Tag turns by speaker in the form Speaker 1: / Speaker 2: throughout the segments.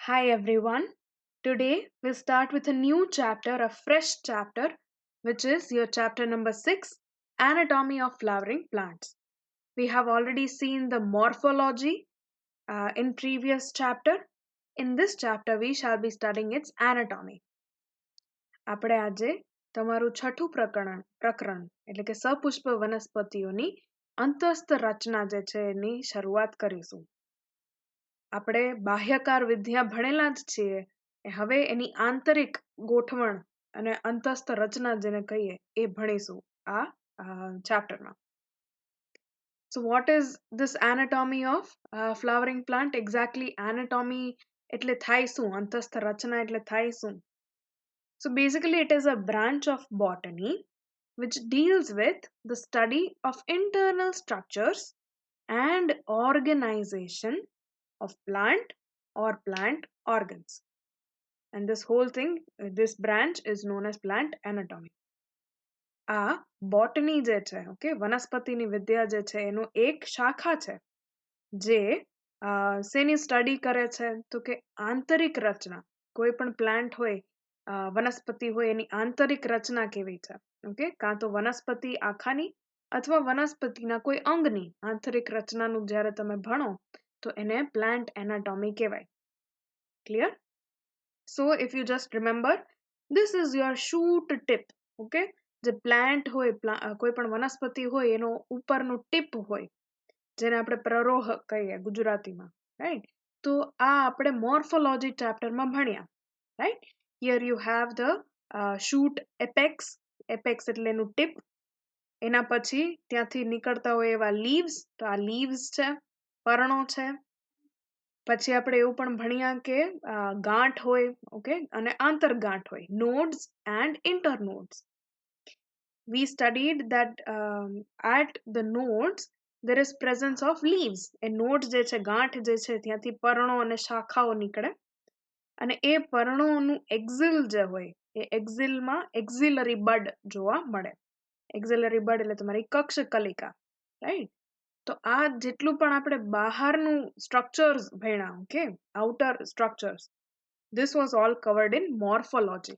Speaker 1: Hi everyone. Today we start with a new chapter, a fresh chapter, which is your chapter number 6, Anatomy of Flowering Plants. We have already seen the morphology in previous chapter. In this chapter we shall be studying its anatomy. આપણે આજે તમારું છઠ્ઠું પ્રકરણ એટલે કે સપુષ્પ વનસ્પતિઓની અંતસ્થ રચના જે છે એની શરૂઆત કરીશું. આપણે બાહ્યકાર વિદ્યા ભણેલા જ છીએ. હવે એની આંતરિક ગોઠવણ અને અંતસ્થ રચના જેને કહીએ એ ભણીશું આ ચેપ્ટરમાં. So what is this anatomy of flowering plant? Exactly anatomy એટલે થાય શું? અંતસ્થ રચના એટલે થાય શું? So basically it is a branch of botany which deals with the study of internal structures and organization of plant or plant organs. And this whole thing, this branch is known as plant anatomy. આ બોટની જે છે okay વનસ્પતિની વિદ્યા જે છે એનો એક શાખા છે જે શેની સ્ટડી કરે છે તો કે આંતરિક રચના કોઈ પણ પ્લાન્ટ હોય વનસ્પતિ હોય એની આંતરિક રચના કેવી છે ઓકે કાં તો વનસ્પતિ આખાની અથવા વનસ્પતિના કોઈ અંગની આંતરિક રચનાનું જ્યારે તમે ભણો તો એને પ્લાન્ટ એનાટોમી કહેવાય. Clear? So if you just remember, this is your shoot tip. Okay, જે પ્લાન્ટ હોય કોઈ પણ વનસ્પતિ હોય એનો ઉપરનું ટીપ હોય જેને આપણે પ્રરોહ કહીએ ગુજરાતીમાં, રાઈટ? તો આ આપણે મોર્ફોલોજી ચેપ્ટરમાં ભણ્યા, right? Here you have the shoot apex. Apex એટલે એનું ટીપ. એના પછી ત્યાંથી નીકળતા હોય એવા લીવ્સ, તો આ લીવ્સ છે, પર્ણો છે. પછી આપણે એવું પણ ભણ્યા કે ગાંઠ હોય ઓકે અને આંતરગાંઠ હોય, nodes and internodes. We studied that at the nodes there is presence of leaves. A nodes જે છે ગાંઠ જે છે ત્યાંથી પર્ણો અને શાખાઓ નીકળે અને એ પર્ણોનું એક્ઝિલ જે હોય એ એક્ઝિલમાં એક્ઝિલરી બડ જોવા મળે. એક્ઝિલરી બડ એટલે તમારી કક્ષ કલિકા, રાઈટ? તો આ જેટલું પણ આપણે બહારનું સ્ટ્રક્ચર્સ ભણ્યા okay outer structures, this was all covered in morphology.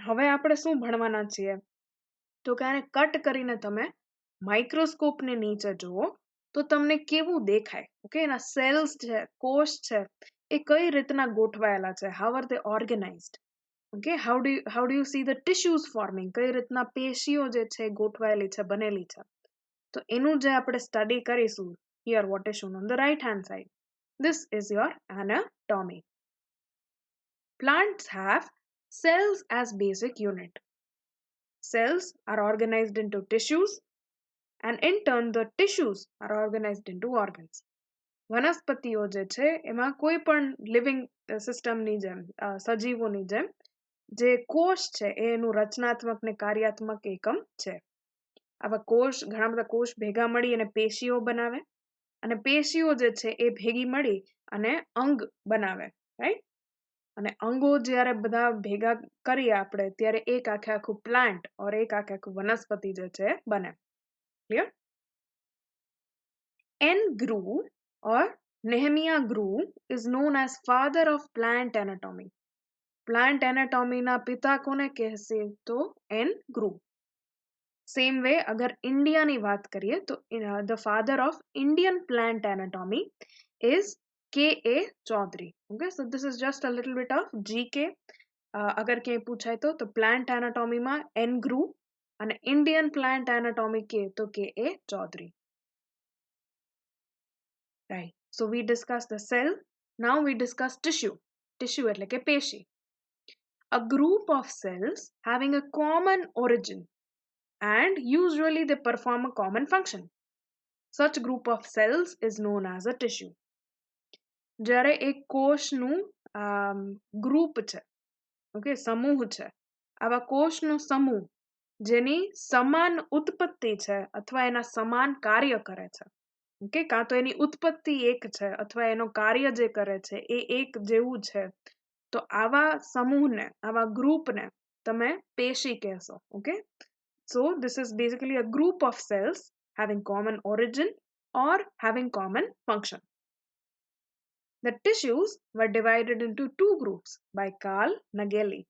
Speaker 1: હવે આપણે શું ભણવાના છીએ તો કે આને કટ કરીને તમે માઇક્રોસ્કોપની નીચે જુઓ તો તમને કેવું દેખાય ઓકે એના સેલ્સ છે, કોષ છે એ કઈ રીતના ગોઠવાયેલા છે, how are they organized? Okay, how do you see the tissues forming? કઈ રીતના પેશીઓ જે છે ગોઠવાયેલી છે, બનેલી છે. તો એનું જે આપણે સ્ટડી કરીશું, here what is shown on the right hand side, this is your anatomy. Plants have cells as basic unit. Cells are organized into tissues and in turn the tissues are organized into organs. વનસ્પતિઓ જે છે એમાં કોઈ પણ living સિસ્ટમની જેમ સજીવોની જેમ જે કોષ છે એ એનું રચનાત્મક ને કાર્યાત્મક એકમ છે. આવા કોષ ઘણા બધા કોષ ભેગા મળી અને પેશીઓ બનાવે અને પેશીઓ જે છે એ ભેગી મળી અને અંગ બનાવે, રાઈટ? અને અંગો જ્યારે બધા ભેગા કરીએ આપણે ત્યારે એક આખે આખું પ્લાન્ટ ઓર એક આખે આખું વનસ્પતિ જે છે બને. Clear? N. Grew or Nehemiah Grew is known as father of plant anatomy. Plant anatomy ના પિતા કોને કહેશે તો N. Grew. Same way अगर इंडिया ની વાત કરીએ તો the father of Indian plant anatomy is K.A. Chaudhary. Okay, so this is just a little bit of GK. अगर कहीं पूछाय तो plant anatomy માં N. Grew અને Indian plant anatomy કે તો K.A. Chaudhary. Right. So we discussed the cell. Now we discuss tissue. Tissue એટલે કે પેશી. A group of cells having a common origin and usually they perform a common function. Such group of cells is known as a tissue. જ્યારે એક કોષનું group છે okay સમૂહ છે, આવા કોષનો સમૂહ જેની સમાન ઉત્પત્તિ છે અથવા એના સમાન કાર્ય કરે છે ઓકે કાં તો એની ઉત્પત્તિ એક છે અથવા એનો કાર્ય જે કરે છે એ એક જેવું છે, તો આવા સમૂહને આવા ગ્રુપને તમે પેશી કહેશો. Okay, so this is basically a group of cells having common origin or having common function. The tissues were divided into two groups by Carl Nageli.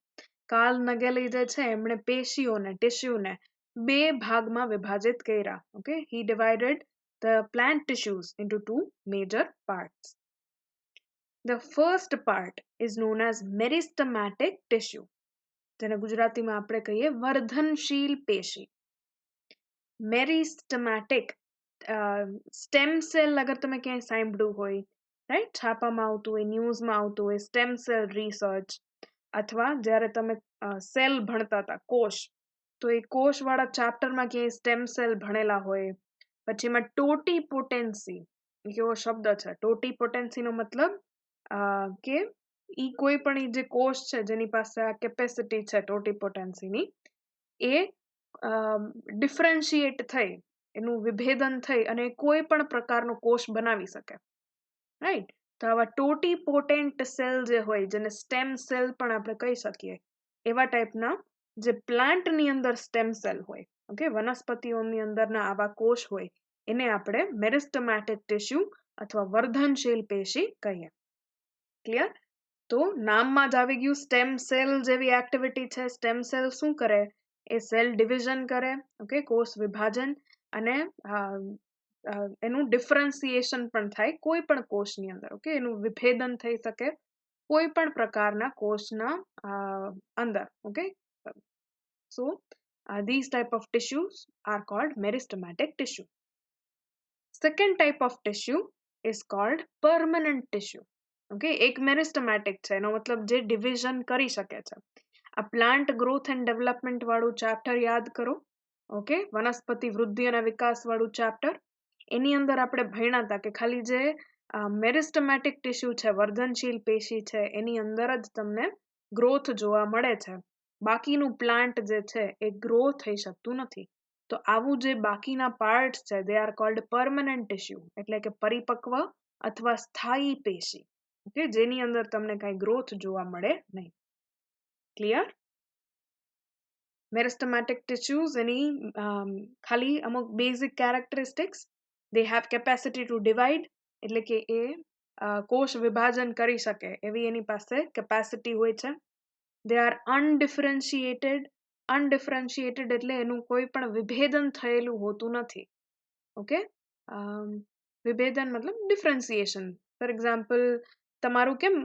Speaker 1: Carl Nageli જે છે એમણે પેશીઓને ટિશ્યુને બે ભાગમાં વિભાજિત કર્યા. Okay, he divided the plant tissues into two major parts. The first part is known as meristematic tissue, જેને ગુજરાતીમાં આપણે કહીએ વર્ધનશીલ પેશી. મેરિસ્ટમેટિક સ્ટેમ સેલ અગર તમે ક્યાંય સાંભળ્યું હોય, રાઈટ, છાપામાં આવતું હોય, ન્યૂઝમાં આવતું હોય, સ્ટેમ સેલ રિસર્ચ, અથવા જ્યારે તમે સેલ ભણતા હતા, કોષ, તો એ કોષવાળા ચાપ્ટરમાં ક્યાંય સ્ટેમ સેલ ભણેલા હોય. પછી એમાં ટોટીપોટેન્સી એવો શબ્દ છે. ટોટીપોટેન્સીનો મતલબ કે ઈ કોઈ પણ જે કોષ છે જેની પાસે આ કેપેસિટી છે ટોટીપોટેન્સીની, એ ડિફરન્શિએટ થઈ, એનું વિભેદન થઈ અને કોઈ પણ પ્રકારનો કોષ બનાવી શકે, રાઈટ. તો આવા ટોટીપોટેન્ટ સેલ જે હોય, જેને સ્ટેમ સેલ પણ આપણે કહી શકીએ, એવા ટાઈપના જે પ્લાન્ટની અંદર સ્ટેમ સેલ હોય, ઓકે, વનસ્પતિઓની અંદરના આવા કોષ હોય, એને આપણે મેરિસ્ટમેટિક ટિશ્યુ અથવા વર્ધનશીલ પેશી કહીએ. ક્લિયર? તો નામમાં જ આવી ગયું, સ્ટેમ સેલ જેવી એક્ટિવિટી છે. સ્ટેમ સેલ શું કરે? એ સેલ ડિવિઝન કરે, ઓકે, કોષ વિભાજન, અને એનું ડિફરન્સિએશન પણ થાય કોઈ પણ કોષની અંદર, ઓકે, એનું વિભેદન થઈ શકે કોઈ પણ પ્રકારના કોષના અંદર, okay. So these type of tissues are called meristematic tissue. Second type of tissue is called permanent tissue. Okay, એક મેરિસ્ટમેટિક છે, એનો મતલબ જે ડિવિઝન કરી શકે છે. આ પ્લાન્ટ ગ્રોથ એન્ડ ડેવલપમેન્ટ વાળું ચેપ્ટર યાદ કરો, ઓકે, વનસ્પતિ વૃદ્ધિ અને વિકાસ વાળું ચેપ્ટર. એની અંદર આપણે ભણ્યા હતા કે ખાલી જે મેરિસ્ટમેટિક ટિશ્યુ છે, વર્ધનશીલ પેશી છે, એની અંદર જ તમને ગ્રોથ જોવા મળે છે. બાકીનું પ્લાન્ટ જે છે એ ગ્રો થઈ શકતું નથી. તો આવું જે બાકીના પાર્ટ છે, they are cold permanent tissue, એટલે કે પરિપક્વ અથવા સ્થાયી પેશી, ઓકે, જેની અંદર તમને કઈ ગ્રોથ જોવા મળે નહીં. ક્લિયર? મેરિસ્ટમેટિક ટિશ્યુઝ એની ખાલી અમુક basic characteristics, they have capacity two divide, એટલે કે એ કોષ વિભાજન કરી શકે એવી એની પાસે કેપેસિટી હોય છે. They are અનડિફરન્શિએટેડ. અનડિફરન્શિએટેડ એટલે એનું કોઈ પણ વિભેદન થયેલું હોતું નથી, ઓકે. વિભેદન મતલબ ડિફરન્સિએશન. ફોર એક્ઝામ્પલ, તમારું કેમ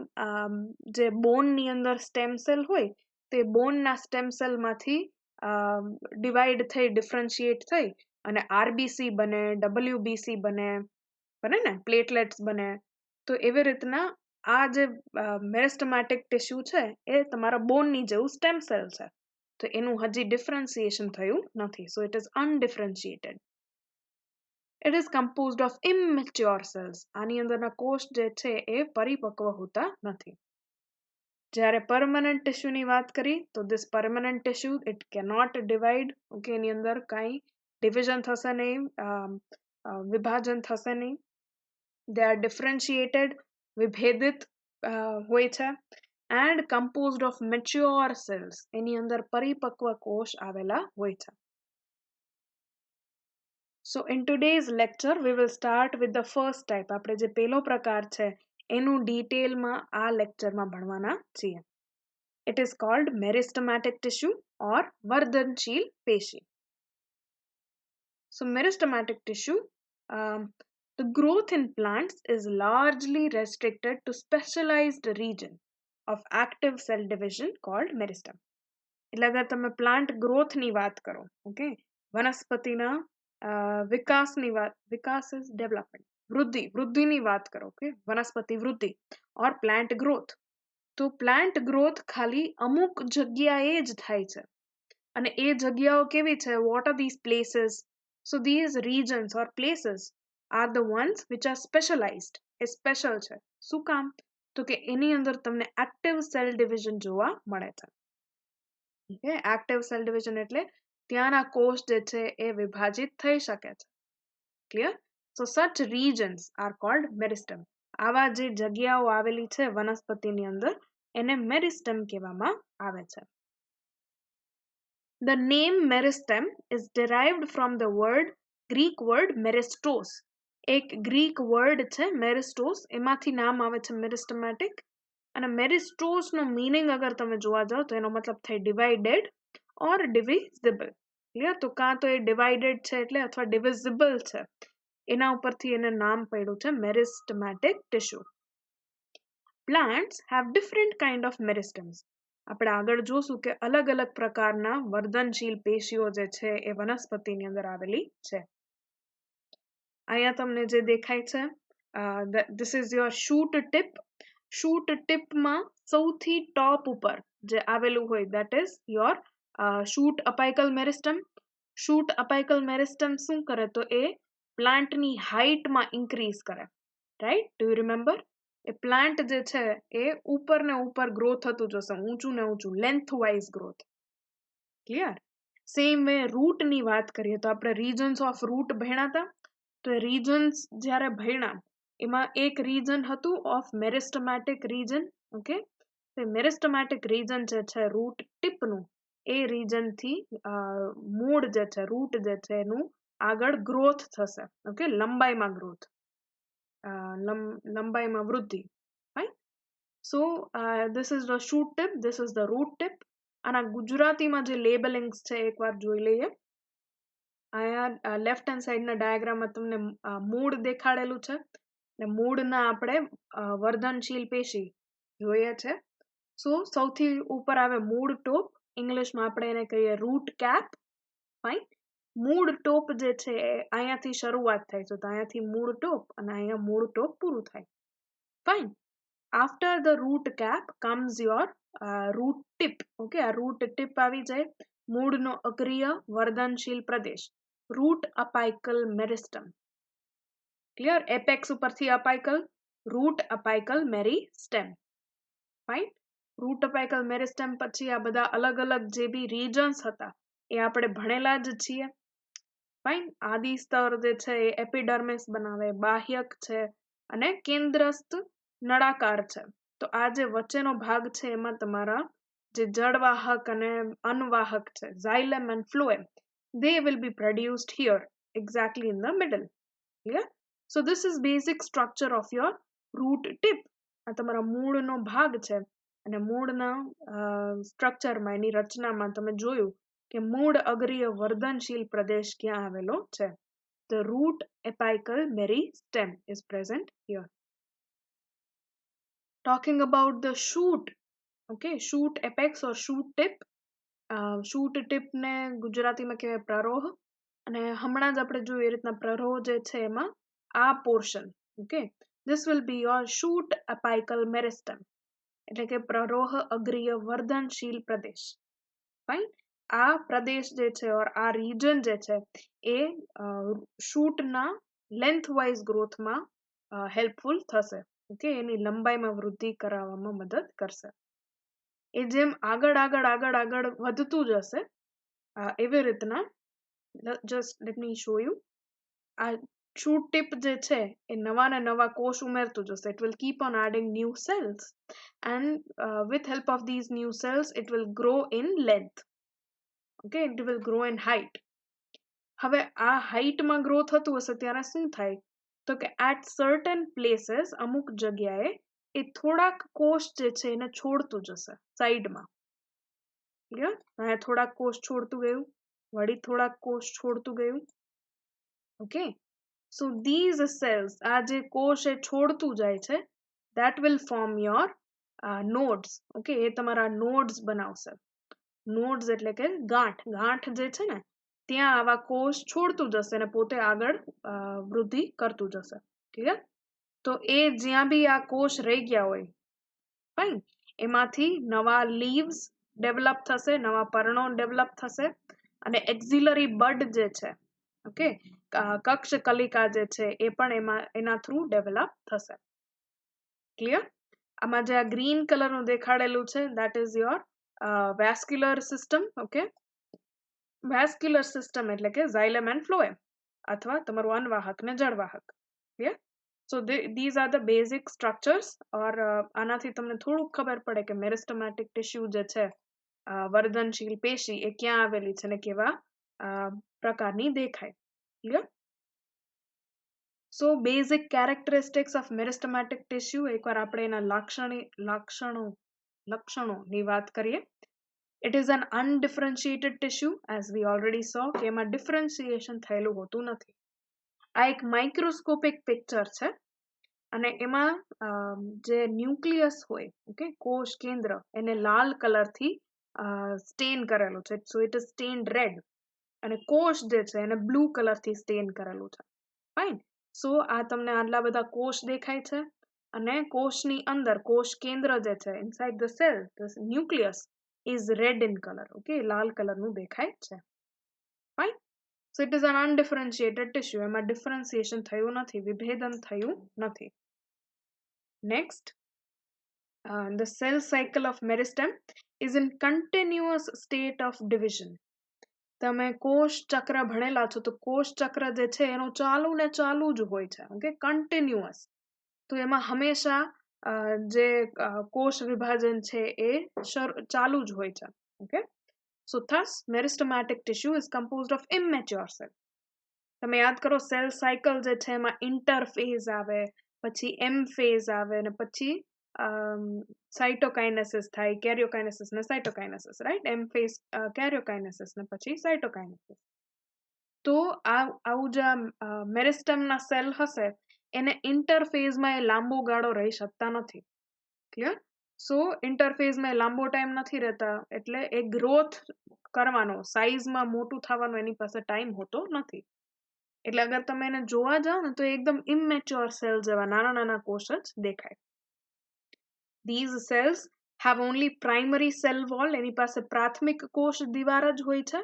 Speaker 1: જે બોનની અંદર સ્ટેમ સેલ હોય, તે બોનના સ્ટેમ સેલમાંથી ડિવાઈડ થઈ, ડિફરન્શિએટ થઈ અને આરબીસી બને, ડબલ્યુબીસી બને, બને ને, પ્લેટલેટ્સ બને. તો એવી રીતના આ જે મેરિસ્ટમેટિક ટિશ્યુ છે એ તમારા બોનની જેવું સ્ટેમ સેલ છે. તો એનું હજી ડિફરન્સિએશન થયું નથી. So it is undifferentiated. It is composed of immature cells. આની અંદરના કોષ જે છે એ પરિપક્વ હોતા નથી. જ્યારે પરમનન્ટ ટિશ્યુની વાત કરી, તો this permanent tissue it cannot divide, okay, એની અંદર કાંઈ ડિવિઝન થશે નહીં, વિભાજન થશે નહીં. They are differentiated, વિભેદિત હોય છે, and composed of mature cells. એની અંદર પરિપક્વ કોષ આવેલા હોય છે. So in today's lecture we will start with the first type. આપણે જે પહેલો પ્રકાર છે એનું ડિટેલમાં આ લેક્ચરમાં ભણવાના છીએ. It is called meristematic tissue or વર્ધનશીલ પેશી. So meristematic tissue, the growth in plants is largely restricted to specialized region of active cell division called meristem. એટલે અગર તમે પ્લાન્ટ ગ્રોથની વાત કરો, ઓકે, વનસ્પતિના વિકાસની વાત, વિકાસ ઇઝ ડેવલપમેન્ટ, વૃદ્ધિની વાત કરો, ઓકે, વનસ્પતિ વૃદ્ધિ ઓર પ્લાન્ટ ગ્રોથ. તો પ્લાન્ટ ગ્રોથ ખાલી અમુક જગ્યાએ જ થાય છે. અને એ જગ્યાઓ કેવી છે? What are this places? So these regions or places are the ones which are specialised. એ સ્પેશલ છે. શું કામ? તો કે એની અંદર તમને એક્ટિવ સેલ ડિવિઝન જોવા મળે છે. ઓકે, એક્ટિવ સેલ ડિવિઝન એટલે ત્યાંના કોષ જે છે એ વિભાજિત થઈ શકે છે. ક્લિયર? સો સચ રીજન્સ આર કોલ્ડ મેરિસ્ટમ. આવા જે જગ્યાઓ આવેલી છે વનસ્પતિની અંદર, એને મેરિસ્ટમ કહેવામાં આવે છે. The name meristem is derived from the Greek word meristos. એક ગ્રીક વર્ડ છે મેરિસ્ટોસ, એમાંથી નામ આવે છે મેરિસ્ટમેટિક. અને મેરિસ્ટોસનો મીનિંગ અગર તમે જોવા જાઓ તો એનો મતલબ થાય ડિવાઇડેડ ઓર ડિવિઝિબલ. ક્લિયર? તો કાં તો એ ડિવાઇડેડ છે એટલે અથવા ડિવિઝિબલ છે, એના ઉપરથી એને નામ પડ્યું છે meristematic tissue. Plants have different kind of meristems. આપણે આગળ જોશું કે અલગ અલગ પ્રકારના વર્ધનશીલ પેશીઓ જે છે એ વનસ્પતિની અંદર આવેલી છે. અહીંયા તમને જે દેખાય છે, this is your shoot tip. Shoot ટિપમાં સૌથી ટોપ ઉપર જે આવેલું હોય that is your shoot apical meristem. Shoot apical meristem શું કરે તો એ પ્લાન્ટની હાઇટમાં ઇન્ક્રીઝ કરે. રાઈટ? Do you remember? એ પ્લાન્ટ જે છે એ ઉપર ને ઉપર ગ્રો થતું જશે, ઊંચું ને ઊંચું, lengthwise growth. Clear? Same way રૂટની વાત કરીએ તો આપણે રીજન્સ ઓફ રૂટ ભણ્યા હતા. તો એ રીજન્સ જ્યારે ભણ્યા એમાં એક રીજન હતું ઓફ મેરિસ્ટમેટિક રીજન. ઓકે, તો મેરિસ્ટમેટિક રીજન જે છે રૂટ ટીપનું, એ રીજનથી મૂળ જે છે, રૂટ જે છે એનું આગળ ગ્રોથ થશે. ઓકે, લંબાઈમાં ગ્રોથ, લંબાઈમાં વૃદ્ધિ. Fine. So this is the shoot tip, this is the root tip. આના ગુજરાતીમાં જે લેબલિંગ્સ છે એકવાર જોઈ લઈએ. અહીંયા લેફ્ટ હેન્ડ સાઈડના ડાયાગ્રામમાં તમને મૂળ દેખાડેલું છે, ને મૂળના આપણે વર્ધનશીલ પેશી જોઈએ છે. સો સૌથી ઉપર આવે મૂળ ટોપ, ઇંગ્લિશમાં આપણે એને કહીએ રૂટ કેપ. ફાઇન. મૂળ ટોપ જે છે એ અહીંયાથી શરૂઆત થાય છે, તો અહીંયાથી મૂળ ટોપ અને અહીંયા મૂળ ટોપ પૂરું થાય. Fine. After the root cap comes your root tip. Okay, આ રૂટ ટીપ આવી જાય, મૂળનો અગ્રીય વર્ધનશીલ પ્રદેશ, root apical meristem. Clear? Apex ઉપરથી apical, root apical meristem. Fine. Root apical meristem પછી આ બધા અલગ અલગ જે બી રીજન્સ હતા એ આપણે ભણેલા જ છીએ. ફાઇન. આદિ સ્તર જે છે એ એપિડર્મિસ બનાવે, બાહ્યક છે અને કેન્દ્રસ્થ નળાકાર છે. તો આ જે વચ્ચેનો ભાગ છે એમાં તમારા જે જળવાહક અને અનવાહક છે, xylem and phloem, they will be produced here exactly in the middle. Clear? So this is basic structure of your root tip. આ તમારા મૂળનો ભાગ છે અને મૂળના સ્ટ્રક્ચરમાં, એની રચનામાં તમે જોયું કે મૂળ અગ્રીય વર્ધનશીલ પ્રદેશ ક્યાં આવેલો છે. The root apical meristem is present here. Talking about the shoot, okay, shoot apex or shoot tip. Shoot ટીપને ગુજરાતીમાં કહેવાય પ્રરોહ. અને હમણાં જ આપણે જોયું એ રીતના પ્રરોહ જે છે એમાં આ portion, okay, this will be your shoot apical meristem, એટલે કે પ્રરોહ અગ્રીય વર્ધનશીલ પ્રદેશ. ફાઇન. આ પ્રદેશ જે છે ઓર આ રીજન જે છે એ શૂટના લેન્થ વાઇઝ ગ્રોથમાં હેલ્પફુલ થશે. ઓકે, એની લંબાઈમાં વૃદ્ધિ કરાવવામાં મદદ કરશે. એ જેમ આગળ આગળ આગળ આગળ વધતું જશે એવી રીતના, just let me show you, આ શૂટ ટીપ જે છે એ નવા ને નવા કોષ ઉમેરતું જશે. It will keep on adding new cells and with help of these new cells it will grow in length. Okay, it will grow in height. હવે આ હાઇટમાં ગ્રો થતું હશે ત્યારે શું થાય તો કે એટ સર્ટન પ્લેસીસ, અમુક જગ્યાએ એ થોડાક કોષ જે છે એને છોડતું જશે સાઈડમાં. ક્લિયર? અહીંયા થોડાક કોષ છોડતું ગયું, વળી થોડાક કોષ છોડતું ગયું. ઓકે, સો ધીઝ સેલ્સ, આ જે કોષ એ છોડતું જાય છે, that will form your nodes. Okay, એ તમારા નોડ્સ બનાવશે. નોડ્સ એટલે કે ગાંઠ. ગાંઠ જે છે ને ત્યાં આવા કોષ છોડતું જશે અને પોતે આગળ વૃદ્ધિ કરતું જશે. ક્લિયર? તો એ જ્યાં બી આ કોષ રહી ગયા હોય, ફાઇન, એમાંથી નવા લીવ્સ ડેવલપ થશે, નવા પર્ણો ડેવલપ થશે અને એક્ઝિલરી બડ જે છે, ઓકે, કક્ષ કલિકા જે છે એ પણ એના થ્રુ ડેવલપ થશે. ક્લિયર? આમાં જે આ ગ્રીન કલરનું દેખાડેલું છે that is your vascular system. Okay, vascular system એટલે કે xylem and phloem અથવા તમારું અનવાહક ને જળવાહક. Clear? So these are the basic structures. Or આનાથી તમને થોડુંક ખબર પડે કે મેરિસ્ટમેટિક ટિશ્યુ જે છે, વર્ધનશીલ પેશી, એ ક્યાં આવેલી છે ને કેવા પ્રકારની દેખાય. Clear? So basic characteristics of meristematic tissue એકવાર આપણે એના લક્ષણોની વાત કરીએ. It is an undifferentiated tissue, as we already saw, કે એમાં ડિફરન્સિએશન થયેલું હોતું નથી. આ એક માઇક્રોસ્કોપિક પિક્ચર છે અને એમાં જે ન્યુક્લિયસ હોય, ઓકે, કોષ કેન્દ્ર, એને લાલ કલરથી સ્ટેન કરેલું છે. સો ઇટ ઇઝ સ્ટેન્ડ રેડ. અને કોષ જે છે એને બ્લુ કલરથી સ્ટેન કરેલું છે. ફાઇન. સો આ તમને આટલા બધા કોષ દેખાય છે અને કોષની અંદર કોષ કેન્દ્ર જે છે inside the cell, the nucleus is red in color. Okay, લાલ કલરનું દેખાય છે. Fine. So it is an undifferentiated tissue. એમાં differentiation થયું નથી, વિભેદન થયું નથી. Next, the cell cycle of meristem is in continuous state of division. તમે કોષ ચક્ર ભણેલા છો તો કોષ ચક્ર જે છે એનું ચાલુ ને ચાલુ જ હોય છે. Okay, continuous. તો એમાં હંમેશા જે કોષ વિભાજન છે એ ચાલુ જ હોય છે. Okay, so thus meristematic tissue is composed of immature cell. તમે યાદ કરો સેલ સાયકલ જે છે એમાં ઇન્ટરફેઝ આવે, પછી એમ ફેઝ આવે અને પછી સાઇટોકાઇનેસિસ થાય, કેરિયોકાઇનેસિસ ને સાઇટોકાઇનેસિસ, રાઈટ? એમ ફેઝ કેરિયોકાઇનેસિસ ને પછી સાઇટોકાઇનેસિસ. તો આવું જે મેરિસ્ટમના સેલ હશે એને ઇન્ટરફેઝમાં એ લાંબો ગાળો રહી શકતા નથી. ક્લિયર? સો ઇન્ટરફેઝમાં લાંબો ટાઈમ નથી રહેતા, એટલે એ ગ્રોથ કરવાનો, સાઇઝમાં મોટું થવાનો એની પાસે ટાઈમ હોતો નથી. એટલે અગર તમે એને જોવા જાઓ ને તો એકદમ ઇમેચ્યોર સેલ જેવા નાના નાના કોષ જ દેખાય. These cells have only primary cell wall. એની પાસે પ્રાથમિક કોષ દીવાલ જ હોય છે,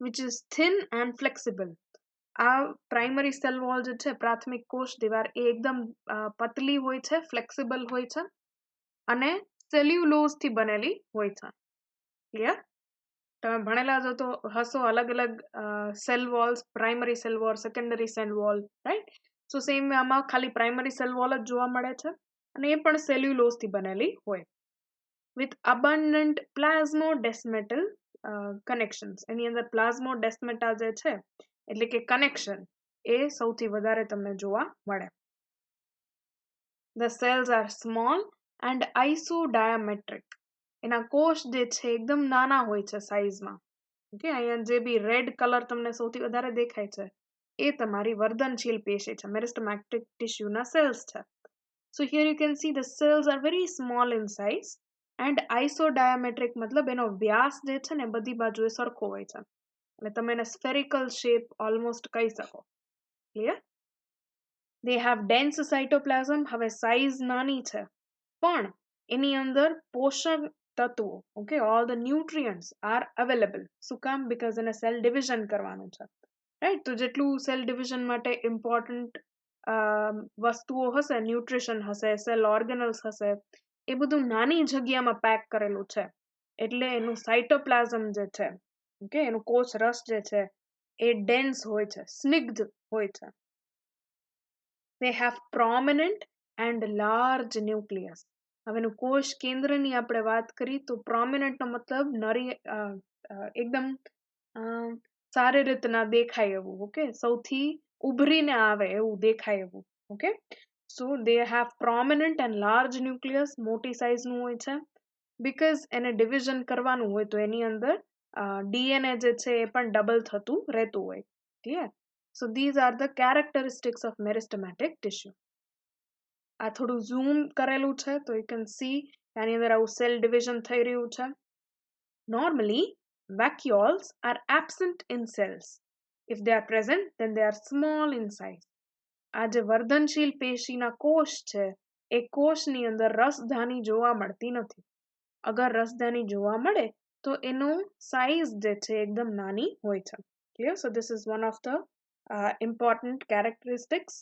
Speaker 1: which is thin and flexible. આ પ્રાઇમરી સેલ વોલ જે છે, પ્રાથમિક કોષ દીવાલ, એ એકદમ પતલી હોય છે, ફ્લેક્સિબલ હોય છે અને સેલ્યુલોઝથી બનેલી હોય છે. ક્લિયર? તમે ભણેલા જો તો હશો અલગ અલગ cell walls, primary cell wall, secondary cell wall, right? So same આમાં ખાલી પ્રાઇમરી સેલ વોલ જ જોવા મળે છે અને એ પણ સેલ્યુલોઝથી બનેલી હોય, વિથ અબન્ડન્ટ પ્લાઝ્મોડેસ્મેટલ કનેક્શન્સ. એની અંદર પ્લાઝ્મોડેસ્મેટા જે છે એટલે કે કનેક્શન એ સૌથી વધારે તમને જોવા મળે. The cells are small and isodiametric. એના કોષ જે છે એકદમ નાના હોય છે સાઇઝમાં. ઓકે, અહીંયા જે બી રેડ કલર તમને સૌથી વધારે દેખાય છે એ તમારી વર્ધનશીલ પેશી છે, મેરિસ્ટેમેટિક ટિશ્યુના સેલ્સ છે. So here you can see the cells are very small in size and isodiametric, મતલબ એનો વ્યાસ જે છે ને બધી બાજુએ સરખો હોય છે, એટલે તમે એને સ્ફેરિકલ શેપ ઓલમોસ્ટ કહી શકો. Clear? They have dense cytoplasm. હવે સાઇઝ નાની છે પણ એની અંદર પોષક તત્વો, okay, all the nutrients are available. શું કામ? Because એને સેલ ડિવિઝન કરવાનું છે, રાઈટ? તો જેટલું સેલ ડિવિઝન માટે ઇમ્પોર્ટન્ટ વસ્તુઓ હશે, ન્યુટ્રિશન હશે, સેલ ઓર્ગેનલ્સ હશે, એ બધું નાની જગ્યામાં પેક કરેલું છે, એટલે એનું સાઇટોપ્લાઝમ જે છે, ઓકે, એનું કોષ રસ જે છે એ ડેન્સ હોય છે, સ્નિગ્ધ હોય છે. They have prominent and large nucleus. હવેનું કોષ કેન્દ્રની આપણે વાત કરી તો પ્રોમિનન્ટનો મતલબ એકદમ સારી રીતના દેખાય એવું, ઓકે, સૌથી ઉભરીને આવે એવું દેખાય એવું. Okay, so they have prominent and large nucleus, મોટી સાઇઝનું હોય છે, બીકોઝ એને ડિવિઝન કરવાનું હોય તો એની અંદર ડીએનએ જે છે એ પણ ડબલ થતું રહેતું હોય. Clear? So these are the characteristics of meristematic tissue. આ થોડું ઝૂમ કરેલું છે તો you can see આની અંદર આવું સેલ ડિવિઝન થઈ રહ્યું છે. Normally vacuoles are absent in cells. If they are present, then they are small in size. આ જે વર્ધનશીલ પેશીના કોષ છે એ કોષની અંદર રસધાની જોવા મળતી નથી. અગર રસધાની જોવા મળે તો એનો સાઇઝ જે છે એકદમ નાની હોય છે. Clear? So this is one of the important characteristics.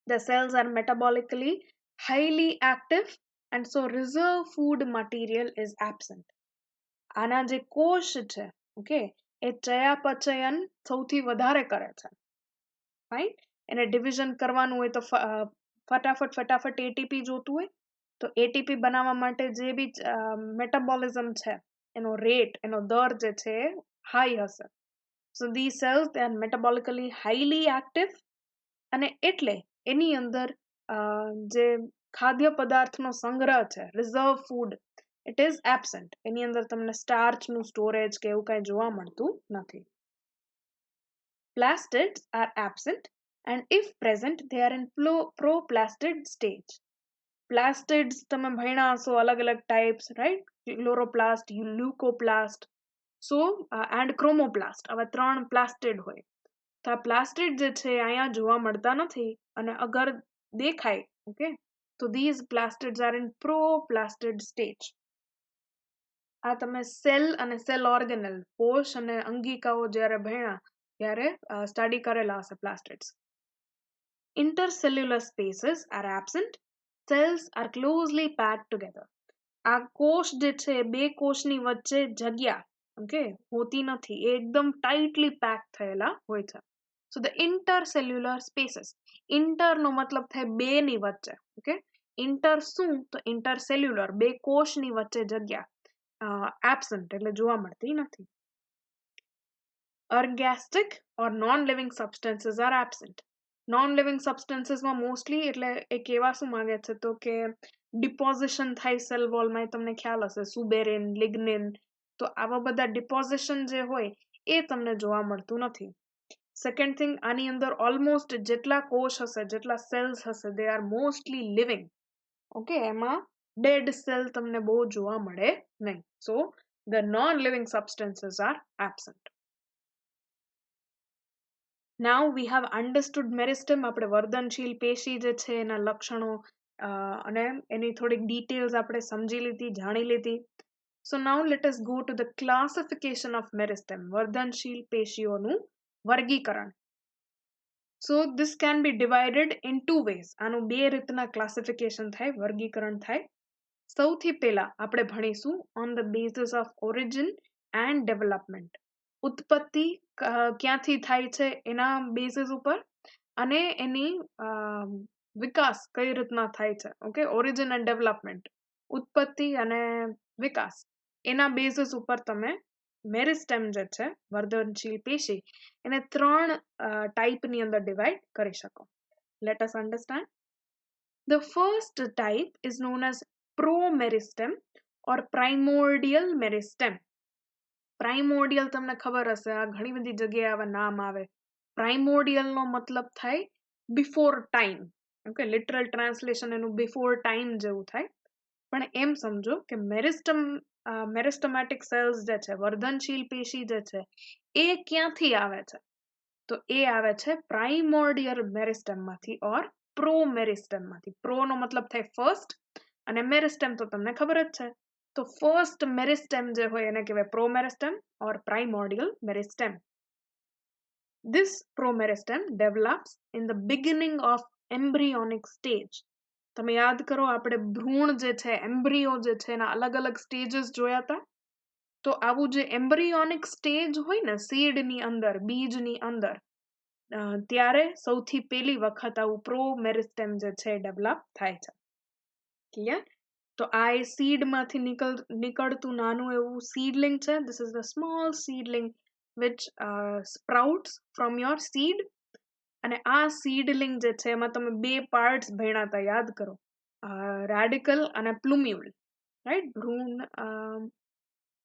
Speaker 1: The cells are metabolically highly active and so reserve food material is absent. આના જે કોષ છે, ઓકે, એ ચયાપચયન સૌથી વધારે કરે છે. ફાઇન? એને ડિવિઝન કરવાનું હોય તો ફટાફટ એટીપી જોતું હોય તો એટીપી બનાવવા માટે જે બી મેટાબોલિઝમ છે એનો રેટ, એનો દર જે છે હાઈ હશે. So these cells, they are metabolically highly active અને એટલે એની અંદર જે ખાદ્ય પદાર્થનો સંગ્રહ છે, reserve food, it is absent. એની અંદર તમને સ્ટાર્ચનું સ્ટોરેજ કે એવું કાંઈ જોવા મળતું નથી. Plastids are absent, and if present, they are in proplastid stage. Plastids તમે ભણ્યા હશો, અલગ અલગ types, right? Chloroplast, leucoplast, so and chromoplast, આવા 3 પ્લાસ્ટિડ હોય. તો આ પ્લાસ્ટિડ જે છે અહીંયા જોવા મળતા નથી, અને અગર દેખાય, ઓકે, તો these plastids are in proplastid stage. આ તમે સેલ અને સેલ ઓર્ગેનલ, કોષ અને અંગિકાઓ જ્યારે ભણ્યા ત્યારે સ્ટડી કરેલા હશે પ્લાસ્ટિડ્સ. Intercellular spaces are absent. Cells are closely packed together. આ કોષ જે છે, બે કોષની વચ્ચે જગ્યા, ઓકે, હોતી નથી, એ એકદમ ટાઇટલી પેક થયેલા હોય છે. So the intercellular spaces, inter નો મતલબ થાય બે ની વચ્ચે, ઓકે. inter શું? તો intercellular, બે કોષની વચ્ચે જગ્યા absent એટલે જોવા મળતી નથી. Ergastic or non-living substances are absent. Non-living substances માં મોસ્ટલી એટલે એ કેવા શું માંગે છે, તો કે ડિપોઝિશન થાય સેલ વોલમાં, તમને ખ્યાલ હશે, સુબેરિન, લિગ્નિન, તો આવા બધા ડિપોઝિશન જે હોય એ તમને જોવા મળતું નથી. સેકન્ડ થિંગ, આની અંદર ઓલમોસ્ટ જેટલા કોષ હશે, જેટલા સેલ્સ હશે, they are mostly living, okay. એમાં ડેડ સેલ તમને બહુ જોવા મળે નહીં. So the non living substances are absent. Now we have understood meristem. આપણે વર્ધનશીલ પેશી જે છે એના લક્ષણો અને એની થોડીક ડિટેલ્સ આપણે સમજી લીધી, જાણી લીધી. So now let us go to the classification of meristem, વર્ધનશીલ પેશીઓનું વર્ગીકરણ. So this can be divided in 2 ways. આનું બે રીતના ક્લાસિફિકેશન થાય, વર્ગીકરણ થાય. સૌથી પહેલા આપણે ભણીશું on the basis of origin and development. ઉત્પત્તિ ક્યાંથી થાય છે એના બેઝિસ ઉપર, અને એની વિકાસ કઈ રીતના થાય છે, ઓકે. ઓરિજિન એન્ડ ડેવલપમેન્ટ, ઉત્પત્તિ અને વિકાસ, એના બેઝિસ ઉપર તમે મેરિસ્ટેમ જે છે, વર્ધનશીલ પેશી, એને 3 ટાઈપની અંદર ડિવાઈડ કરી શકો. Let us understand. The first type is known as promeristem or primordial meristem. પ્રાઇમોર્ડિયલ તમને ખબર હશે, આ ઘણી બધી જગ્યાએ આવા નામ આવે. પ્રાઇમોર્ડિયલ નો મતલબ થાય before time, okay. Literal translation એનું બિફોર ટાઈમ જેવું થાય, પણ એમ સમજો કે મેરિસ્ટમેટિક સેલ્સ જે છે, વર્ધનશીલ પેશી જે છે, એ ક્યાંથી આવે છે? તો એ આવે છે પ્રાઇમોર્ડિયલ મેરિસ્ટમમાંથી ઓર પ્રોમેરિસ્ટમમાંથી. પ્રો નો મતલબ થાય ફર્સ્ટ, અને મેરિસ્ટમ તો તમને ખબર જ છે. તો ફર્સ્ટ મેરિસ્ટેમ જે હોય એને કહેવાય પ્રોમેરિસ્ટેમ ઓર પ્રાઇમોર્ડિયલ મેરિસ્ટેમ. This promeristem develops in the beginning of embryonic stage. તમે યાદ કરો, આપણે ભ્રૂણ જે છે, એમ્બ્રિયો જે છે, એના અલગ અલગ સ્ટેજીસ જોયા હતા. તો આવું જે એમ્બ્રિયોનિક સ્ટેજ હોય ને, સીડની અંદર, બીજની અંદર, ત્યારે સૌથી પહેલી વખત આવું પ્રોમેરિસ્ટેમ જે છે ડેવલપ થાય છે. ક્લિયર? તો આ એ સીડમાંથી નીકળતું નાનું એવું સીડલિંગ છે. This is the small seedling which sprouts from your seed. અને આ સીડલિંગ જે છે એમાં તમે બે પાર્ટ્સ ભણ્યા હતા, યાદ કરો, રેડિકલ અને પ્લુમ્યુલ, રાઈટ?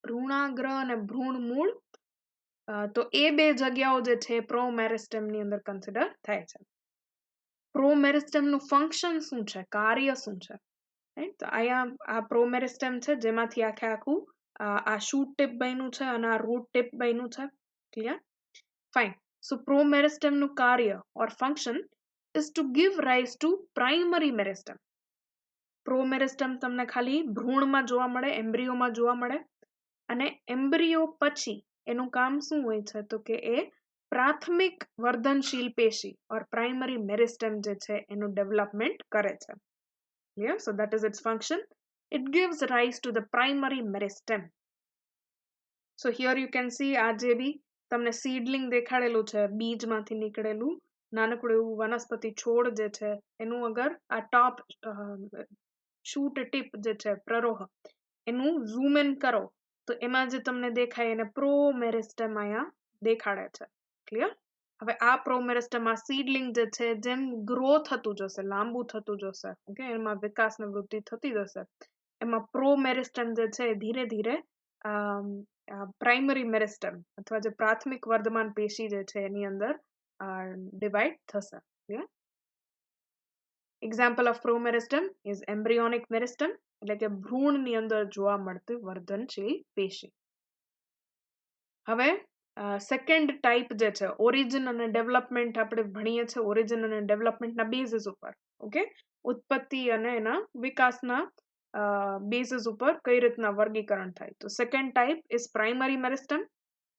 Speaker 1: ભ્રૂણાગ્ર અને ભ્રૂણ મૂળ. તો એ બે જગ્યાઓ જે છે પ્રોમેરિસ્ટેમની અંદર કન્સિડર થાય છે. પ્રોમેરિસ્ટેમનું ફંક્શન શું છે, કાર્ય શું છે, રાઈટ? તો અહીંયા આ પ્રોમેરિસ્ટેમ છે, જેમાંથી આખું આ શૂટ ટિપ બન્યું છે અને આ રૂટ ટિપ બન્યું છે. ક્લિયર? ફાઇન. સો પ્રોમેરિસ્ટેમનું કાર્ય or function is to give rise to primary meristem. Promeristem તમને ખાલી ભ્રૂણમાં જોવા મળે, એમ્બ્રિયોમાં જોવા મળે, અને એમ્બ્રિયો પછી એનું કામ શું હોય છે, તો કે એ પ્રાથમિક વર્ધનશીલ પેશી ઓર પ્રાઇમરી મેરિસ્ટેમ જે છે એનું ડેવલપમેન્ટ કરે છે. Yeah, so that is its function. It gives rise to the primary meristem. So here you can see આ જે બી તમને સીડલિંગ દેખાડેલું છે, બીજમાંથી નીકળેલું નાનકડું એવું વનસ્પતિ છોડ જે છે, એનું અગર આ ટોપ શૂટ ટીપ જે છે, પ્રરોહ, એનું ઝૂમ ઇન કરો તો એમાં જે તમને દેખાય એને પ્રોમેરિસ્ટેમ અહીંયા દેખાડે છે. ક્લિયર? હવે આ પ્રોમેરિસ્ટમમાં સીડલિંગ જે છે જેમ ગ્રો થતું જશે, લાંબુ થતું જશે, ઓકે, એમાં વિકાસ ને વૃદ્ધિ થતી જશે, એમાં પ્રોમેરિસ્ટમ જે છે ધીરે ધીરે પ્રાઇમરી મેરિસ્ટમ અથવા જે પ્રાથમિક વર્ધમાન પેશી જે છે એની અંદર ડિવાઈડ થશે. એક્ઝામ્પલ ઓફ પ્રોમેરિસ્ટમ ઇઝ એમ્બ્રિયોનિક મેરિસ્ટમ, એટલે કે ભ્રૂણની અંદર જોવા મળતી વર્ધનશીલ પેશી. હવે સેકન્ડ ટાઈપ જે છે ઓરિજિન અને ડેવલપમેન્ટ આપણે ભણીએ છીએ ઓરિજિન અને ડેવલપમેન્ટના બેઝિસ ઉપર, ઓકે, ઉત્પત્તિ અને એના વિકાસના બેઝિસ ઉપર કઈ રીતના વર્ગીકરણ થાય. તો second type is primary meristem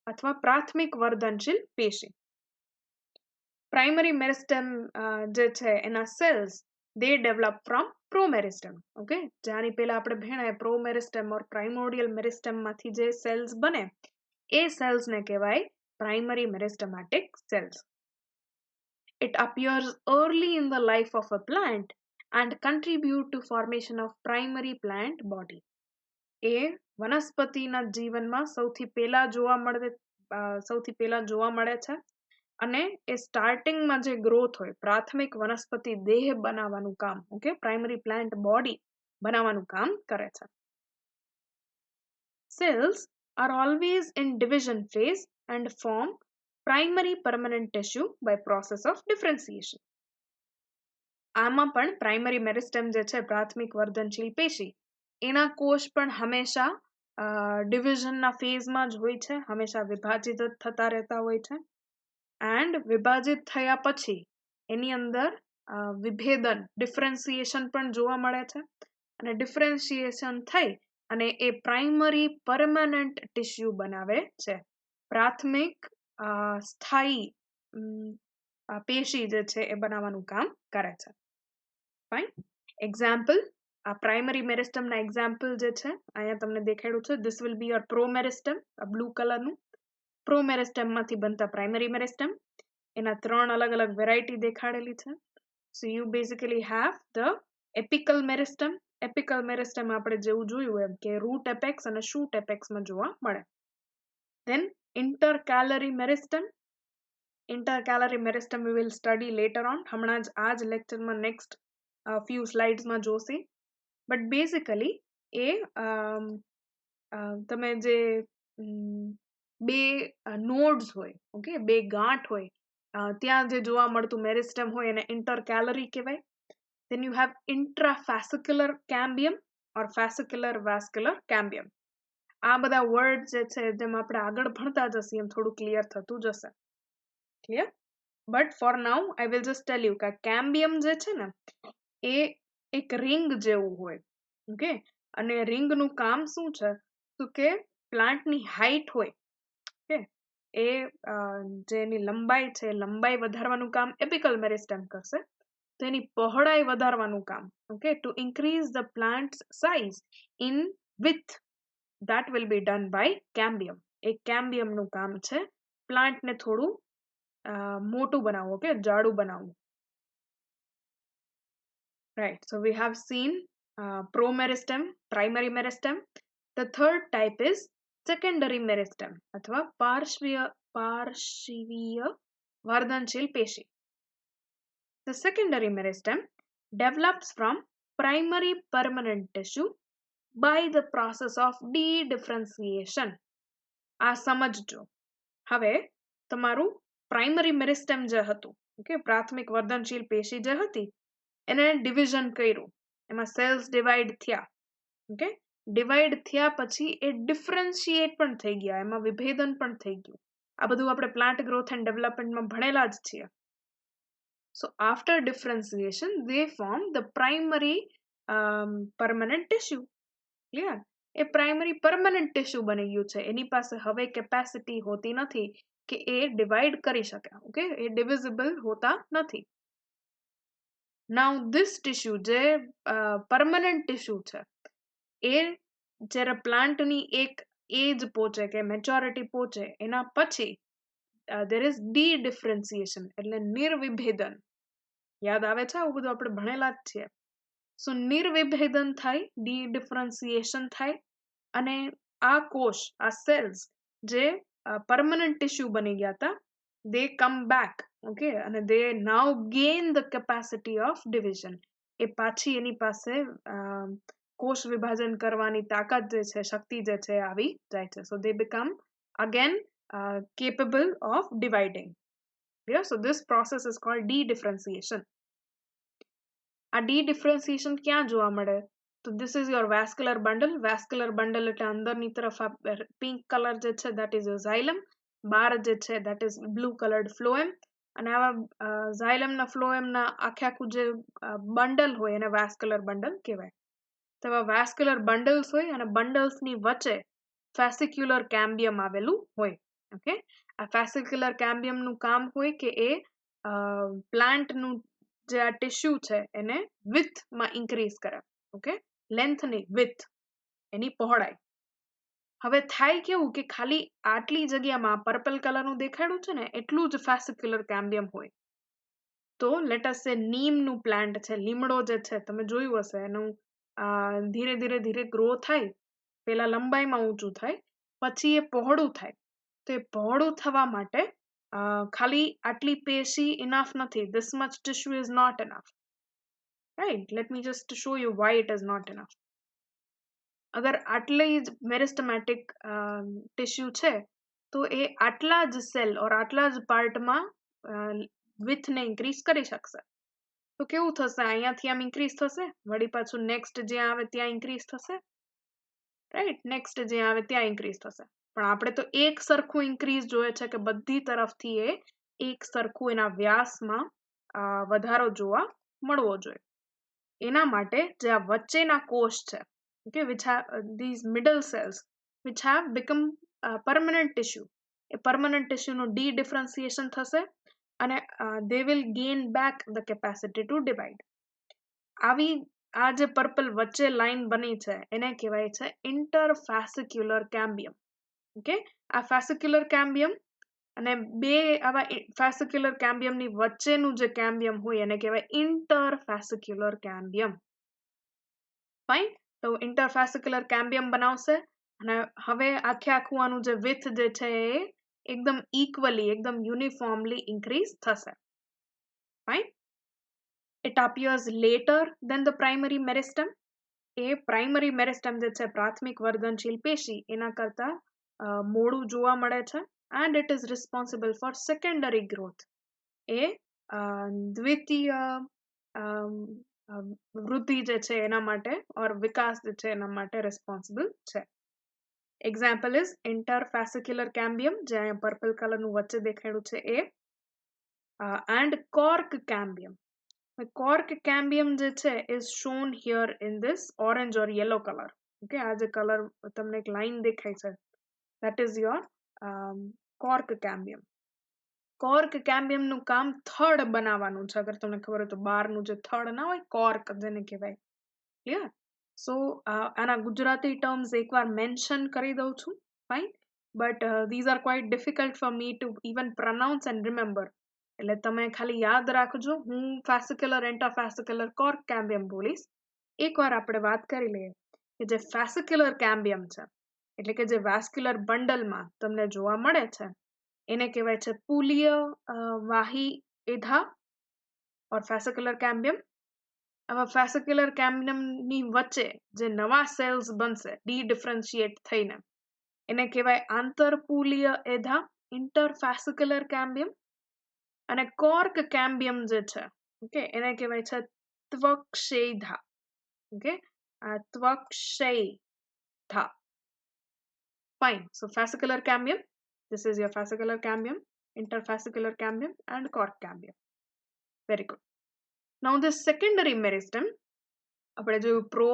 Speaker 1: અથવા પ્રાથમિક વર્ધનશીલ પેશી. પ્રાઇમરી મેરિસ્ટમ જે છે એના cells they develop from promeristem, okay, જાની પહેલા આપણે ભણ્યા પ્રોમેરિસ્ટમ ઓર પ્રાઇમોર્ડિયલ મેરિસ્ટમ માંથી જે સેલ્સ બને એ સેલ્સ ને કહેવાય primary મેરિસ્ટમેટિક cells. It appears early in the life of a plant and contribute to formation of primary plant body. એ વનસ્પતિના જીવનમાં સૌથી પહેલા જોવા મળે છે અને એ સ્ટાર્ટિંગમાં જે ગ્રોથ હોય પ્રાથમિક વનસ્પતિ દેહ બનાવવાનું કામ, ઓકે, પ્રાઇમરી પ્લાન્ટ બોડી બનાવવાનું કામ કરે છે. Cells are always in division phase and form primary permanent tissue by process of differentiation. આમાં પણ પ્રાઇમરી મેરિસ્ટમ જે છે પ્રાથમિક વર્ધનશીલ પેશી એના કોષ પણ હંમેશા ડિવિઝનના ફેઝમાં જ હોય છે, હંમેશા વિભાજિત થતા રહેતા હોય છે. એન્ડ વિભાજિત થયા પછી એની અંદર વિભેદન ડિફરન્સિએશન પણ જોવા મળે છે અને ડિફરન્સિએશન થઈ અને એ પ્રાઇમરી પરમાનન્ટ ટિશ્યુ બનાવે છે. પ્રાથમિક સ્થાયી પેશી જે છે એ બનાવવાનું કામ કરે છે. ફાઇન. એક્ઝામ્પલ, આ પ્રાઇમરી મેરિસ્ટમના એક્ઝામ્પલ જે છે અહીંયા તમને દેખાડ્યું છે. ધીસ વિલ બી યોર પ્રોમેરિસ્ટમ, આ બ્લુ કલરનું. પ્રોમેરિસ્ટમમાંથી બનતા પ્રાઇમરી મેરિસ્ટમ, એના 3 અલગ અલગ વેરાયટી દેખાડેલી છે. So you basically have the apical meristem. Apical meristem આપણે જેવું જોયું એમ કે રૂટ એપેક્સ અને શૂટ એપેક્સમાં જોવા મળે. Then intercalary meristem. Intercalary meristem we will study later on. હમણાં જ આ જ લેક્ચરમાં નેક્સ્ટ few સ્લાઇડ્સમાં જોશે. બટ બેઝિકલી એ તમે જે બે નોડ્સ હોય, ઓકે, બે ગાંઠ હોય ત્યાં જે જોવા મળતું મેરિસ્ટમ હોય એને intercalary કહેવાય. Then you have intrafascicular cambium or fascicular vascular cambium. આ બધા વર્ડ જે છે જેમ આપણે આગળ ભણતા જઈએ એમ થોડું ક્લિયર થતું જશે. Clear? But four now I will just tell you કે કેમ્બિયમ જે છે ને એ એક રિંગ જેવું હોય, ઓકે, અને રિંગનું કામ શું છે તો કે પ્લાન્ટની હાઈટ હોય, ઓકે, એ જેની લંબાઈ છે લંબાઈ વધારવાનું કામ એપિકલ મેરિસ્ટમ કરશે. તો એની પહોળાઈ વધારવાનું કામ, okay, two increase the plant size in with, that will be done by cambium. એક કેમ્બિયમનું કામ છે પ્લાન્ટને થોડું મોટું બનાવવું, ઓકે, જાડું બનાવવું. Right, so we have seen promeristem, primary meristem. The third type is secondary meristem અથવા પાર્શ્વીય વર્ધનશીલ પેશી. The secondary meristem develops from primary permanent tissue by the process of de-differentiation. આ સમજજો. હવે તમારું પ્રાઇમરી મેરિસ્ટમ જે હતું, ઓકે, પ્રાથમિક વર્ધનશીલ પેશી જે હતી એને ડિવિઝન કર્યું, એમાં સેલ્સ ડિવાઈડ થયા, ઓકે, ડિવાઈડ થયા પછી એ ડિફરન્શિએટ પણ થઈ ગયા, એમાં વિભેદન પણ થઈ ગયું. આ બધું આપણે પ્લાન્ટ ગ્રોથ એન્ડ ડેવલપમેન્ટમાં ભણેલા જ છીએ. So after differentiation they form the primary permanent tissue. Clear? A primary permanent tissue બની ગયું છે. એની પાસે હવે કેપેસિટી હોતી નથી કે એ ડિવાઈડ કરી શકે, ઓકે, એ ડિવિઝિબલ હોતા નથી. નાઉ ધીસ ટિશ્યુ જે પરમનન્ટ ટિશ્યુ છે એ જ્યારે પ્લાન્ટની એક એજ પહોંચે કે મેચ્યોરિટી પહોંચે એના પછી there is de-differentiation એટલે નિર્વિભેદન. યાદ આવે છે? આવું બધું આપણે ભણેલા જ છીએ. સો નિર્વિભેદન થાય, ડી-ડિફરન્સિએશન થાય અને આ કોષ, આ સેલ્સ જે પરમનન્ટ ટિશ્યુ બની ગયા હતા they come back, okay, and they now gain the capacity of division. એ પાછી એની પાસે કોષ વિભાજન કરવાની તાકાત જે છે, શક્તિ જે છે, આવી જાય છે. So they become again capable of dividing. Yeah, so this process is called de-differentiation. આ ડી-ડિફરન્સિએશન ક્યાં જોવા મળે? તો this is your vascular bundle. Vascular bundle એટલે અંદરની તરફ આ પિંક કલર જે છે that is your xylem, બહાર જે છે that is blue colored phloem, અને આવા xylemના phloemના આખું જે બંડલ હોય એને vascular bundle કહેવાય. તો આવા vascular bundles હોય અને bundlesની વચ્ચે fascicular cambium આવેલું હોય. ઓકે, આ fascicular cambium નું કામ હોય કે એ પ્લાન્ટનું જે આ ટિશ્યુ છે એને width માં ઇન્ક્રીઝ કરે. ઓકે, લેન્થ નહીં, width, એની પહોળાઈ. હવે થાય કેવું કે ખાલી આટલી જગ્યામાં પર્પલ કલરનું દેખાડ્યું છે ને એટલું જ fascicular cambium હોય. તો લેટ અસ સે નીમનું પ્લાન્ટ છે, લીમડો જે છે તમે જોયું હશે, એનું ધીરે ધીરે ધીરે ગ્રો થાય, પેલા લંબાઈમાં ઊંચું થાય, પછી એ પહોળું થાય. તો એ પહોળું થવા માટે ખાલી આટલી પેશી ઇનફ નથી. This much tissue is not enough. Right? Let me just show you why it is not enough. અગર આટલી જ મેરિસ્ટેમેટિક ટિશ્યુ છે તો એ આટલા જ સેલ ઓર આટલા જ પાર્ટમાં વિથને ઇન્ક્રીઝ કરી શકશે. તો કેવું થશે? અહીંયાથી આમ ઇન્ક્રીઝ થશે, વળી પાછું નેક્સ્ટ જ્યાં આવે ત્યાં ઇન્ક્રીઝ થશે, રાઈટ? નેક્સ્ટ જ્યાં આવે ત્યાં ઇન્ક્રીઝ થશે. પણ આપણે તો એક સરખું ઇન્ક્રીઝ જોઈએ છે કે બધી તરફથી એ એક સરખું એના વ્યાસમાં વધારો જોવા મળવો જોઈએ. એના માટે જે આ વચ્ચેના કોષ છે, okay, which have these middle cells which have become permanent tissue, A permanent tissue નું de-differentiation થશે અને they will gain back the capacity to divide. આવી આ જે પર્પલ વચ્ચે લાઈન બની છે એને કહેવાય છે interfascicular cambium. ઓકે, આ fascicular cambium અને બે આવા fascicular cambium ની વચ્ચેનું જે cambium હોય એને કહેવાય interfascicular cambium. ફાઇન, તો interfascicular cambium બનાવશે અને હવે આખું આનું જે width જે છે એ એકદમ equally, એકદમ uniformly increase થશે. Fine, it appears later than the primary meristem. A primary meristem જે છે, પ્રાથમિક વર્ધનશીલ પેશી, એના કરતા મોડું જોવા મળે છે. and it is responsible for secondary growth. એ દ્વિતીય વૃદ્ધિ જે છે એના માટે ઓર વિકાસ જે છે એના માટે responsible છે. Example is interfascicular cambium, જે અહીંયા પર્પલ કલરનું વચ્ચે દેખાડ્યું છે એ, and cork cambium. The cork cambium જે છે is shown here in this orange or yellow color. Okay, આ જે કલર તમને એક લાઈન દેખાય છે, that is your cork cambium. cork cambium નું કામ થડ બનાવવાનું છે. અગર તમને ખબર હોય તો બહારનું જે થડ ના હોય, cork જેને કહેવાય. ક્લિયર? સો આના ગુજરાતી ટર્મ્સ એકવાર મેન્શન કરી દઉં છું. Fine, but these are quite difficult for me to even pronounce and remember. એટલે તમે ખાલી યાદ રાખજો. હું fascicular, interfascicular, cork cambium બોલીશ. એકવાર આપણે વાત કરી લઈએ કે જે fascicular cambium છે એટલે કે જે vascular bundleમાં તમને જોવા મળે છે એને કહેવાય છે પુલીય વાહી એધા ઓર fascicular cambium. આવા fascicular cambium ની વચ્ચે જે નવા સેલ્સ બનશે ડી-ડિફરન્શિએટ થઈને એને કહેવાય આંતરપૂલીય એધા, interfascicular cambium. અને cork cambium જે છે, ઓકે, એને કહેવાય છે ત્વક્ષેધા. ઓકે, આ ત્વક્ષેધા. Fine, so fascicular cambium, this is your fascicular cambium, interfascicular cambium and cork cambium. Very good. Now this secondary meristem, આપણે જોયું પ્રો,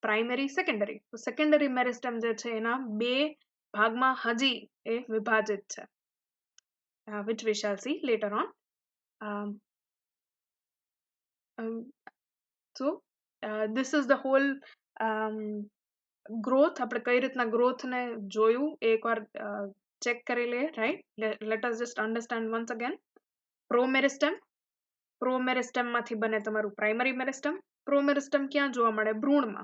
Speaker 1: પ્રાઇમરી, સેકન્ડરી. તો સેકન્ડરી મેરિસ્ટમ જે છે એના બે ભાગમાં હજી એ વિભાજિત છે, which we shall see later on. So this is the whole growth. આપણે કઈ રીતના growth ને જોયું એ એકવાર ચેક કરી લઈએ, right? Let us just understand once again. Promeristem, promeristem માંથી બને તમારું primary meristem. Promeristem ક્યાં જોવા મળે? ભ્રૂણમાં.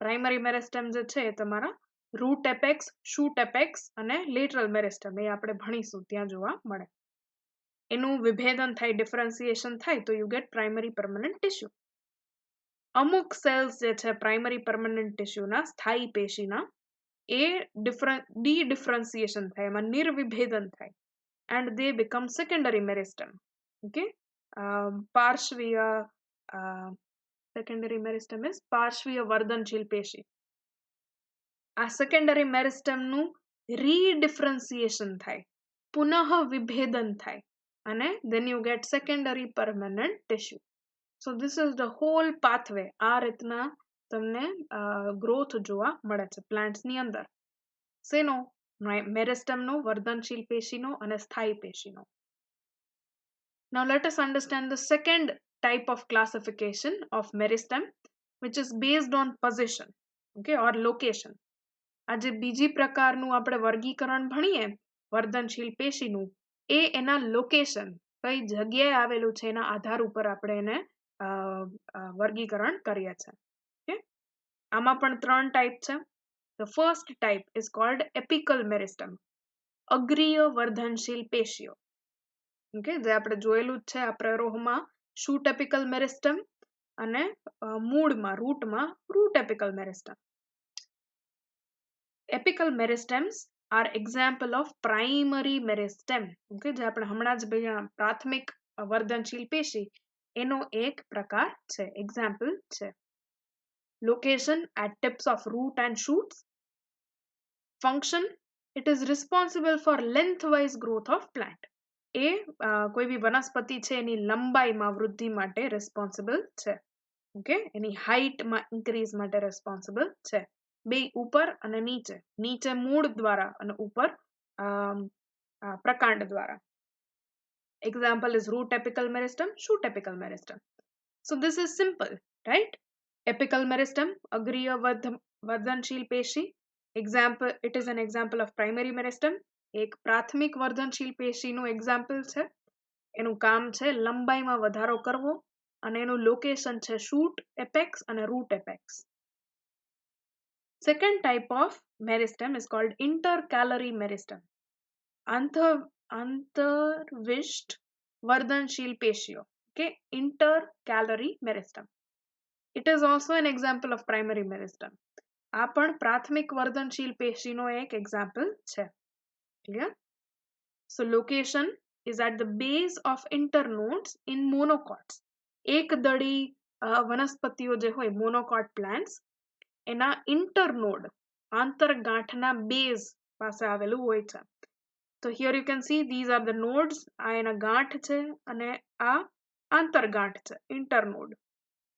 Speaker 1: Primary meristem જે છે એ તમારા root apex, shoot apex અને lateral meristem, એ આપણે ભણીશું, ત્યાં જોવા મળે. એનું વિભેદન થાય, ડિફરન્સિએશન થાય, તો you get primary permanent tissue. અમુક સેલ્સ જે છે પ્રાઇમરી પરમનન્ટ ટિશ્યુના, સ્થાયી પેશીના, એ ડિફરન્સિએશન થાય, એમાં નિર્વિભેદન થાય, and they become secondary meristem. Okay, પાર્શ્વીય secondary meristem is પાર્શ્વીય વર્ધનશીલ પેશી. આ સેકન્ડરી મેરિસ્ટમનું રીડિફરન્સિએશન થાય, પુનઃ વિભેદન થાય, અને then you get secondary permanent tissue. So this is the whole pathway. આ રીતના તમને ગ્રોથ જોવા મળે છે પ્લાન્ટ્સની અંદર. શેનો? મેરિસ્ટમનો, વર્ધનશીલ પેશીનો અને સ્થાયી પેશીનો. Now let us understand the second type of classification of meristem, which is based on position, okay, or location. આજે બીજી પ્રકારનું આપણે વર્ગીકરણ ભણીએ વર્ધનશીલ પેશીનું, એ એના લોકેશન, કઈ જગ્યાએ આવેલું છે એના આધાર ઉપર આપણે એને વર્ગીકરણ કરીએ છીએ. ઓકે, આમાં પણ 3 ટાઈપ છે. The first type is called apical meristem, અગ્રીય વર્ધનશીલ પેશીઓ. ઓકે, જે આપણે જોયેલું જ છે આ પ્રરોહમાં શૂટ એપિકલ મેરિસ્ટમ અને મૂળમાં રૂટમાં root apical meristem. Apical meristems are example of primary meristem. Okay, જે આપણે હમણાં જ પ્રાથમિક વર્ધનશીલ પેશી એનો એક પ્રકાર છે, એક્ઝામ્પલ છે. Location at tips of root and shoots. Function, it is responsible for lengthwise growth of plant. એ કોઈ બી વનસ્પતિ છે એની લંબાઈમાં વૃદ્ધિ માટે રેસ્પોન્સિબલ છે. ઓકે, એની હાઇટમાં ઇન્ક્રીઝ માટે રેસ્પોન્સિબલ છે. બે ઉપર અને નીચે, નીચે મૂળ દ્વારા અને ઉપર પ્રકાંડ દ્વારા. Example is root apical meristem, shoot apical meristem. So this is simple, right? Apical meristem, અગ્રીય વર્ધનશીલ પેશી. Example, it is an example of primary meristem. એક પ્રાથમિક વર્ધનશીલ પેશીનું એક્ઝામ્પલ છે. એનું કામ છે લંબાઈમાં વધારો કરવો, અને એનું લોકેશન છે શૂટ એપેક્સ અને root apex. Second type of meristem is called intercalary meristem, અંતર્વિષ્ટ વર્ધનશીલ પેશીઓ. Okay, intercalary meristem. It is also an example of primary meristem. આ પણ પ્રાથમિક વર્ધનશીલ પેશીનો એક એક્ઝામ્પલ છે. Clear? So location is at the base of internodes in monocots. એકદળી વનસ્પતિઓ જે હોય, મોનોકોટ પ્લાન્ટ્સ, એના ઇન્ટરનોડ, આંતરગાંઠના બેઝ પાસે આવેલું હોય છે. તો here you can see these are the nodes. આ એના ગાંઠ છે અને આ આંતરગાંઠ છે, ઇન્ટરનોડ.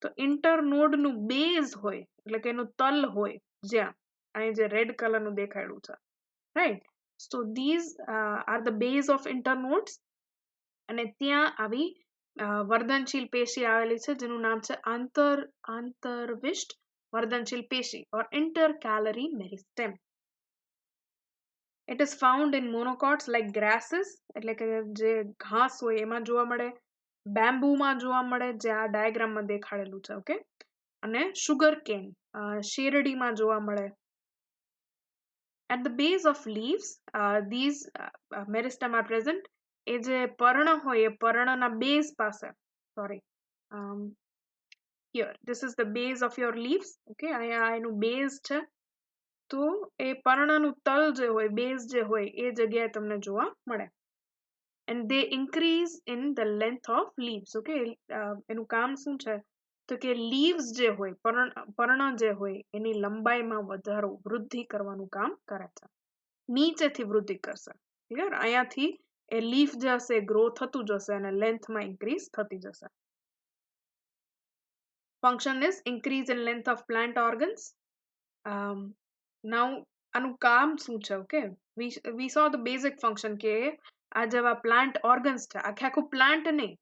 Speaker 1: તો ઇન્ટરનોડનું બેઝ હોય, એટલે કે એનું તલ હોય, જ્યાં અહીં જે રેડ કલરનું દેખાડ્યું છે, right? So these are the base of internodes, અને ત્યાં આવી વર્ધનશીલ પેશી આવેલી છે જેનું નામ છે આંતરવિષ્ટ વર્ધનશીલ પેશી or intercalary meristem. It is found in monocots like grasses, એટલે કે જે ઘાસ હોય એમાં જોવા મળે, બેમ્બુમાં જોવા મળે, જે આ ડાયાગ્રામમાં દેખાડેલું છે. ઓકે, અને સુગર કેન, શેરડીમાં જોવા મળે. At the base of leaves, these meristem are present. એ જે પર્ણ હોય એ પર્ણના બેઝ પાસે, sorry, here this is the base of your leaves. Okay, અહીંયા એનું બેઝ છે. તો એ પર્ણનું તલ જે હોય, બેઝ જે હોય, એ જગ્યાએ તમને જોવા મળે. And they increase in the length of leaves. Okay, એનું કામ શું છે? તો કે leaves જે હોય, પર્ણ જે હોય, એની લંબાઈમાં વધારો, વૃદ્ધિ કરવાનું કામ કરે છે. નીચેથી વૃદ્ધિ કરશે. ક્લિયર? અહીંયાથી એ લીફ જે હશે ગ્રો થતું જશે અને લેન્થમાં ઇન્ક્રીઝ થતી જશે. Function is increase in length of plant organs. Now આનું કામ શું છે? Okay, we saw the basic function કે આ જેવા પ્લાન્ટ ઓર્ગન્સ છે, આખું પ્લાન્ટ નહીં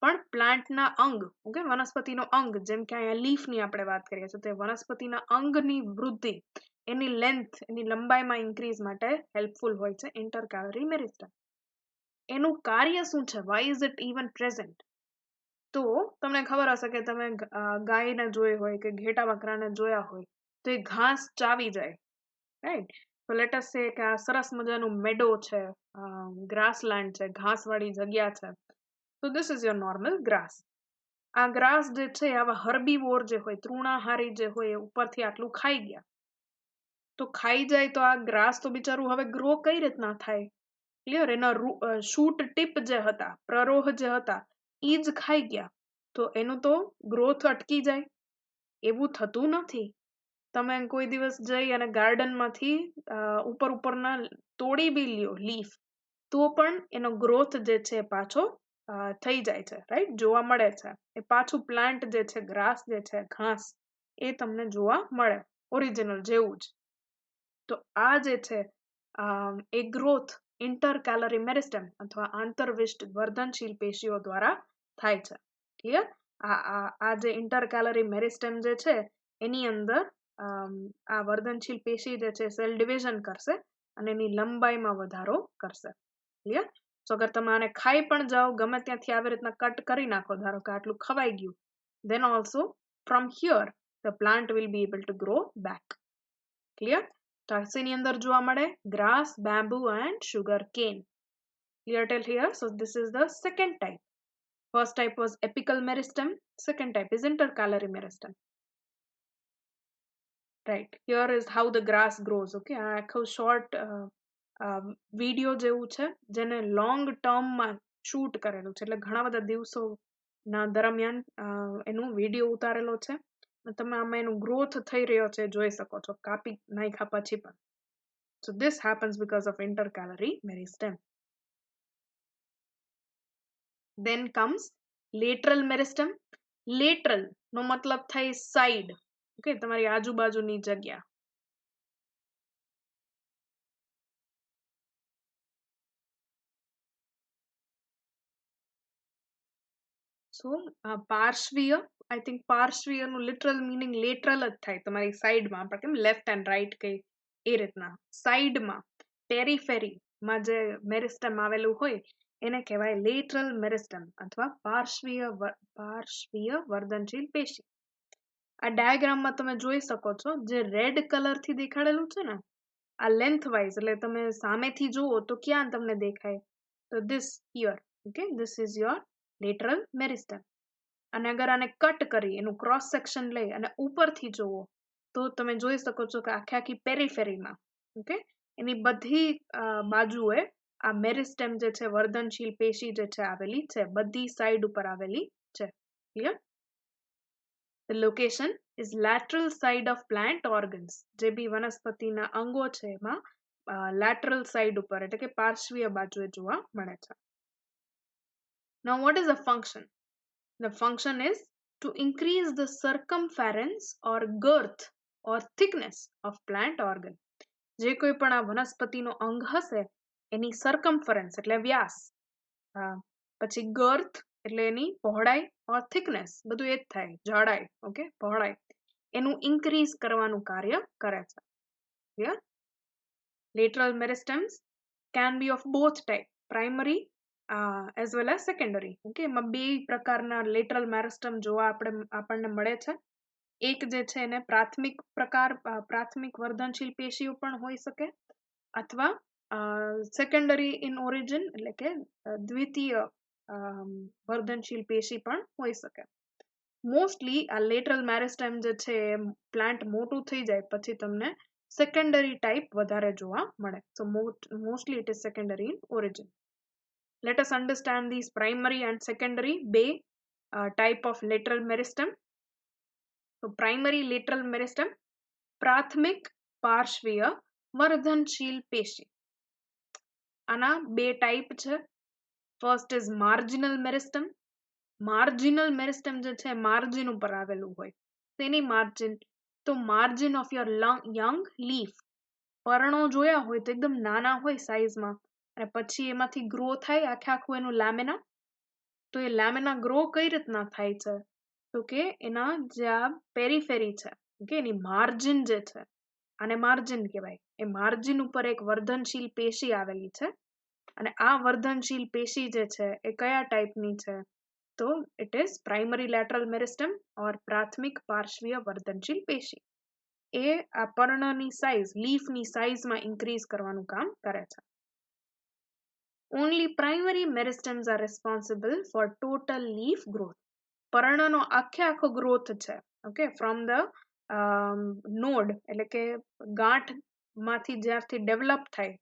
Speaker 1: પણ પ્લાન્ટના અંગ, ઓકે, વનસ્પતિનો અંગ, જેમ કે અહીંયા લીફની આપણે વાત કરીએ છીએ, તો વનસ્પતિના અંગની વૃદ્ધિ, એની લેન્થ, એની લંબાઈમાં ઇન્ક્રીઝ માટે હેલ્પફુલ હોય છે ઇન્ટરકેલરી મેરિસ્ટમ. એનું કાર્ય શું છે? Why is it even present? તો તમને ખબર હશે કે તમે ગાયને જોઈ હોય કે ઘેટા બકરાને જોયા હોય, તો એ ઘાસ ચાવી જાય, રાઈટ? તો લેટ અસ સે કે આ સરસ મજાનું મેડો છે, ગ્રાસલેન્ડ છે, ઘાસવાળી જગ્યા છે. તો this is your normal grass. આ ગ્રાસ જે છે આવા હર્બીવોર જે હોય, તૃણાહારી જે હોય, એ ઉપરથી આટલું ખાઈ ગયા. તો ખાઈ જાય તો આ ગ્રાસ તો બિચારું હવે ગ્રો કઈ રીતના થાય? ક્લિયર? એના શૂટ ટીપ જે હતા, પ્રરોહ જે હતા, ઈ જ ખાઈ ગયા. તો એનું તો ગ્રોથ અટકી જાય. એવું થતું નથી. તમે કોઈ દિવસ જઈ અને ગાર્ડનમાંથી ઉપરના તોડી બી લ્યો લીફ, તો પણ એનો ગ્રોથ જે છે પાછો થઈ જાય છે, રાઈટ? જોવા મળે છે. એ પાછું પ્લાન્ટ જે છે, ગ્રાસ જે છે, ઘાસ, એ તમને જોવા મળે ઓરિજિનલ જેવું જ. તો આ જે છે એ ગ્રોથ ઇન્ટરકેલરી મેરિસ્ટેમ અથવા આંતરવિષ્ટ વર્ધનશીલ પેશીઓ દ્વારા થાય છે. ક્લિયર? આ જે ઇન્ટરકેલરી મેરિસ્ટેમ જે છે એની અંદર આ વર્ધનશીલ પેશી જે છે સેલ ડિવિઝન કરશે અને એની લંબાઈમાં વધારો કરશે. ક્લિયર? તો અગર તમે આને ખાઈ પણ જાઓ, ગમે ત્યાંથી આવી રીતના કટ કરી નાખો, ધારો કે આટલું ખવાઈ ગયું, then also from here the plant will be able to grow back. Clear? તો ની અંદર જોવા મળે grass, bamboo and sugar cane. Clear till here? So this is the second type. First type was apical meristem. Second type is intercalary meristem. Right. Here is how the grass grows. Okay. આ આખું short video જેવું છે જેને long ટર્મમાં shoot કરેલું છે, એટલે ઘણા બધા દિવસોના દરમિયાન એનું વિડીયો ઉતારેલો છે. તમે આમાં એનું ગ્રોથ થઈ રહ્યો છે જોઈ શકો છો, કાપી નાખ્યા પછી પણ. So this happens because of intercalary meristem. Then comes lateral meristem. Lateral નો મતલબ થાય સાઈડ. ઓકે, તમારી આજુબાજુની જગ્યા. So પાર્શ્વીય, I think પાર્શ્વીયનું literal meaning lateral જ થાય, તમારી સાઈડમાં. આપણે કેમ લેફ્ટ એન્ડ રાઈટ કઈ, એ રીતના સાઈડમાં, પેરીફેરીમાં જે મેરિસ્ટમ આવેલું હોય એને કહેવાય લેટરલ મેરિસ્ટમ અથવા પાર્શ્વીય વર્ધનશીલ પેશી. આ ડાયાગ્રામમાં તમે જોઈ શકો છો, જે રેડ કલરથી દેખાડેલું છે ને, આ લેન્થ વાઇઝ, એટલે તમે સામેથી જુઓ તો ક્યાં તમને દેખાય? તો this here. Okay, this is your lateral meristem. અને અગર આને કટ કરી એનું ક્રોસ સેક્શન લઈ અને ઉપરથી જુઓ તો તમે જોઈ શકો છો કે આખે આખી પેરીફેરીમાં, ઓકે, એની બધી બાજુએ આ મેરિસ્ટેમ જે છે, વર્ધનશીલ પેશી જે છે આવેલી છે, બધી સાઈડ ઉપર આવેલી છે. Clear? The location is lateral side of plant organs. જે બી વનસ્પતિના અંગો છે એમાં lateral side ઉપર, એટલે કે પાર્શ્વીય બાજુએ જોવા મળે છે. Now what is the function? The function is to increase the circumference or girth or thickness of plant organ. જે કોઈ પણ આ વનસ્પતિનો અંગ હશે એની circumference એટલે વ્યાસ, પછી girth એટલે એની પહોળાઈ, or thickness બધું એ જ થાય, જાડાઈ. ઓકે, પહોળાઈ, એનું increase કરવાનું કાર્ય કરે છે. Clear? Lateral meristems can be of both type, primary as well as secondary. Okay, એમાં બે પ્રકારના lateral meristem જોવા આપણને મળે છે. એક જે છે એને પ્રાથમિક વર્ધનશીલ પેશીઓ પણ હોઈ શકે, અથવા સેકન્ડરી ઇન ઓરિજિન એટલે કે દ્વિતીય વર્ધનશીલ પેશી પણ હોઈ શકે. મોસ્ટલી આ લેટરલ મેરિસ્ટેમ જે છે પ્લાન્ટ મોટું થઈ જાય પછી તમને સેકન્ડરી ટાઈપ વધારે જોવા મળે. So mostly it is secondary in origin. Let us understand these primary and secondary બે type of lateral meristem. So primary lateral meristem, પ્રાથમિક પાર્શ્વીય વર્ધનશીલ પેશી. આના બે ટાઈપ છે. First is marginal meristem. Marginal meristem જે છે માર્જિન ઉપર આવેલું હોય. તેની માર્જિન? તો margin of your young leaf. પર્ણો જોયા હોય તો એકદમ નાના હોય સાઈઝમાં, અને પછી એમાંથી ગ્રો થાય આખું એનું લેમિના. તો એ લેમિના ગ્રો કઈ રીતના થાય છે? તો કે એના જે આ પેરીફેરી છે, ઓકે, એની માર્જિન જે છે, આને માર્જિન કહેવાય. એ માર્જિન ઉપર એક વર્ધનશીલ પેશી આવેલી છે, અને આ વર્ધનશીલ પેશી જે છે એ કયા ટાઈપની છે? તો it is primary lateral meristem or પ્રાથમિક પાર્શ્વીય વર્ધનશીલ પેશી. એ આ પર્ણની સાઇઝ લીફની સાઇઝમાં ઇન્ક્રીઝ કરવાનું કામ કરે છે. Only primary meristems are responsible for total leaf growth. પર્ણનો આખો ગ્રોથ છે, ઓકે, ફ્રોમ ધ નોડ એટલે કે ગાંઠમાંથી જ્યારથી ડેવલપ થાય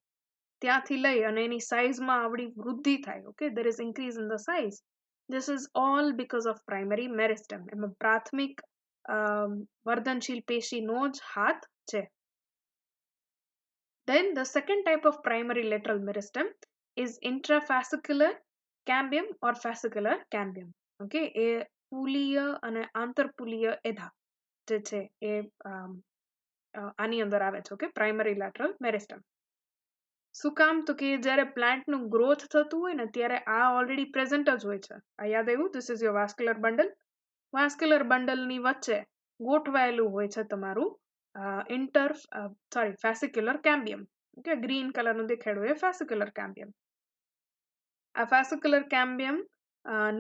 Speaker 1: ત્યાંથી લઈ અને એની સાઇઝમાં આવડી વૃદ્ધિ થાય, okay, there is increase in the size. This is all because of primary meristem. એમાં પ્રાથમિક વર્ધનશીલ પેશીનો જ હાથ છે. Then the second type of primary lateral meristem is intrafascicular cambium or fascicular cambium. Okay, એ પુલીય અને આંતરપુલીય એધા જે છે એ આની અંદર આવે છે, ઓકે, પ્રાઇમરી લેટરલ મેરિસ્ટમ. શું કામ? તો કે જ્યારે પ્લાન્ટનું ગ્રોથ થતું હોય ને ત્યારે આ ઓલરેડી પ્રેઝન્ટ જ હોય છે. આ યાદ આવ્યું? This is your vascular bundle. Vascular બંડલની વચ્ચે ગોઠવાયેલું હોય છે તમારું ફેસિક્યુલર કેમ્બિયમ. ઓકે, ગ્રીન કલરનું દેખાડ્યું એ ફેસિક્યુલર કેમ્બિયમ. આ ફેસિક્યુલર કેમ્બિયમ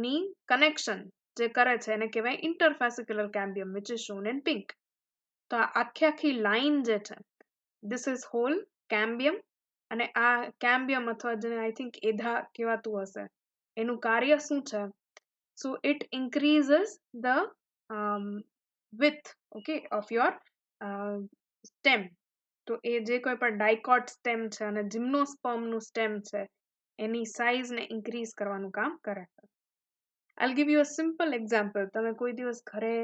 Speaker 1: ની કનેક્શન જે કરે છે એને કહેવાય interfascicular cambium, which is shown in pink. તો આ આખી લાઈન જે છે ધીસ ઇઝ હોલ કેમ્બિયમ, અને આ કેમ્બિયમ અથવા જેને આઈ થિંક એધા કહેવાતું હશે એનું કાર્ય શું છે? So it increases the width, okay, of your stem. તો એ જે કોઈ પણ ડાયકોટ સ્ટેમ છે અને જિમ્નોસ્પર્મનું સ્ટેમ છે એની સાઇઝને ઇન્ક્રીઝ કરવાનું કામ કરે છે. I'll give you a simple example. તમે કોઈ દિવસ ઘરે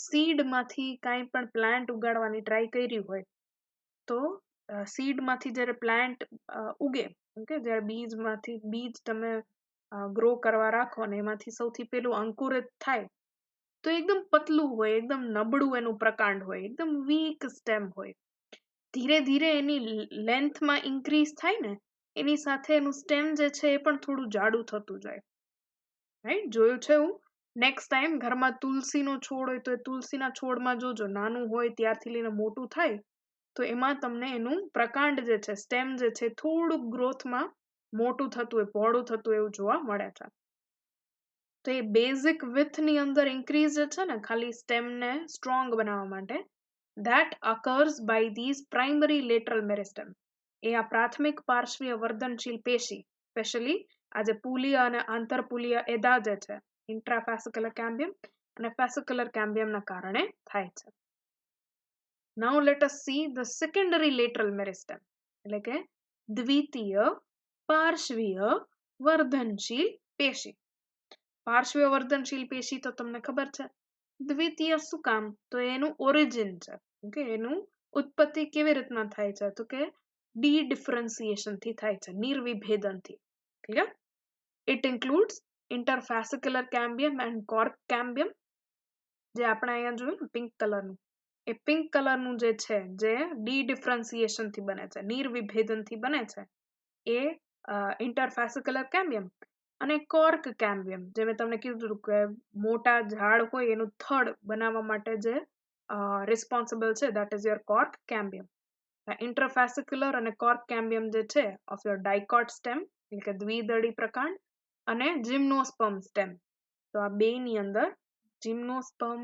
Speaker 1: સીડમાંથી કાંઈ પણ પ્લાન્ટ ઉગાડવાની ટ્રાય કરી હોય તો સીડમાંથી જ્યારે પ્લાન્ટ ઉગે, ઓકે, જ્યારે બીજ તમે ગ્રો કરવા રાખો ને એમાંથી સૌથી પહેલું અંકુરિત થાય તો એકદમ પતલું હોય, એકદમ નબળું એનું પ્રકાંડ હોય, એકદમ વીક સ્ટેમ હોય. ધીરે ધીરે એની લેન્થમાં ઇન્ક્રીઝ થાય ને એની સાથે એનું સ્ટેમ જે છે એ પણ થોડું જાડું થતું જાય. રાઈટ, જોયું છે એવું? નેક્સ્ટ ટાઈમ ઘરમાં તુલસીનો છોડ હોય તો એ તુલસીના છોડમાં જોજો, નાનું હોય ત્યારથી લઈને મોટું થાય તો એમાં તમને એનું પ્રકાંડ જે છે, સ્ટેમ જે છે, થોડુંક ગ્રોથમાં મોટું થતું હોય, પહોળું થતું એવું જોવા મળે છે. તો એ બેઝિક વિથની અંદર ઇન્ક્રીઝ જે છે ને ખાલી સ્ટેમને સ્ટ્રોંગ બનાવવા માટે, that occurs by these primary lateral meristem. એ આ પ્રાથમિક પાર્શ્વીય વર્ધનશીલ પેશી, સ્પેશિયલી આ જે પુલીય અને આંતરપુલીય એધા જે છે, ઇન્ટ્રાફેસિક્યુલર કેમ્બિયમ અને ફેસિક્યુલર કેમ્બિયમના કારણે થાય છે. Now let us see the secondary lateral meristem, એટલે કે દ્વિતીય પાર્શ્વીય વર્ધનશીલ પેશી. પાર્શ્વીય વર્ધનશીલ પેશી તો તમને ખબર છે. દ્વિતીય શું કામ? તો એનું ઓરિજિન છે, ઓકે, એનું ઉત્પત્તિ કેવી રીતના થાય છે? તો કે ડી-ડિફરન્સિએશન થી થાય છે, નિર્વિભેદનથી. Clear? It includes interfascicular cambium and cork cambium. જે આપણે અહીંયા જોયું ને પિંક કલરનું, એ પિંક કલરનું જે છે જે ડી-ડિફરન્સિએશન થી બને છે, નિર્વિભેદનથી બને છે, એ ઇન્ટરફેસિક્યુલર કેમ્બિયમ. અને કોર્ક કેમ્બિયમ, જે મેં તમને કીધું કે મોટા ઝાડ હોય એનું થડ બનાવવા માટે જે રિસ્પોન્સિબલ છે, that is your cork cambium. ઇન્ટરફેસિક્યુલર અને કોર્ક કેમ્બિયમ જે છે ઓફ યોર ડાયકોટ સ્ટેમ, એટલે કે દ્વિદળી પ્રકાંડ, અને જિમ્નોસ્પર્મ સ્ટેમ. તો આ બેની અંદર જિમ્નોસ્પર્મ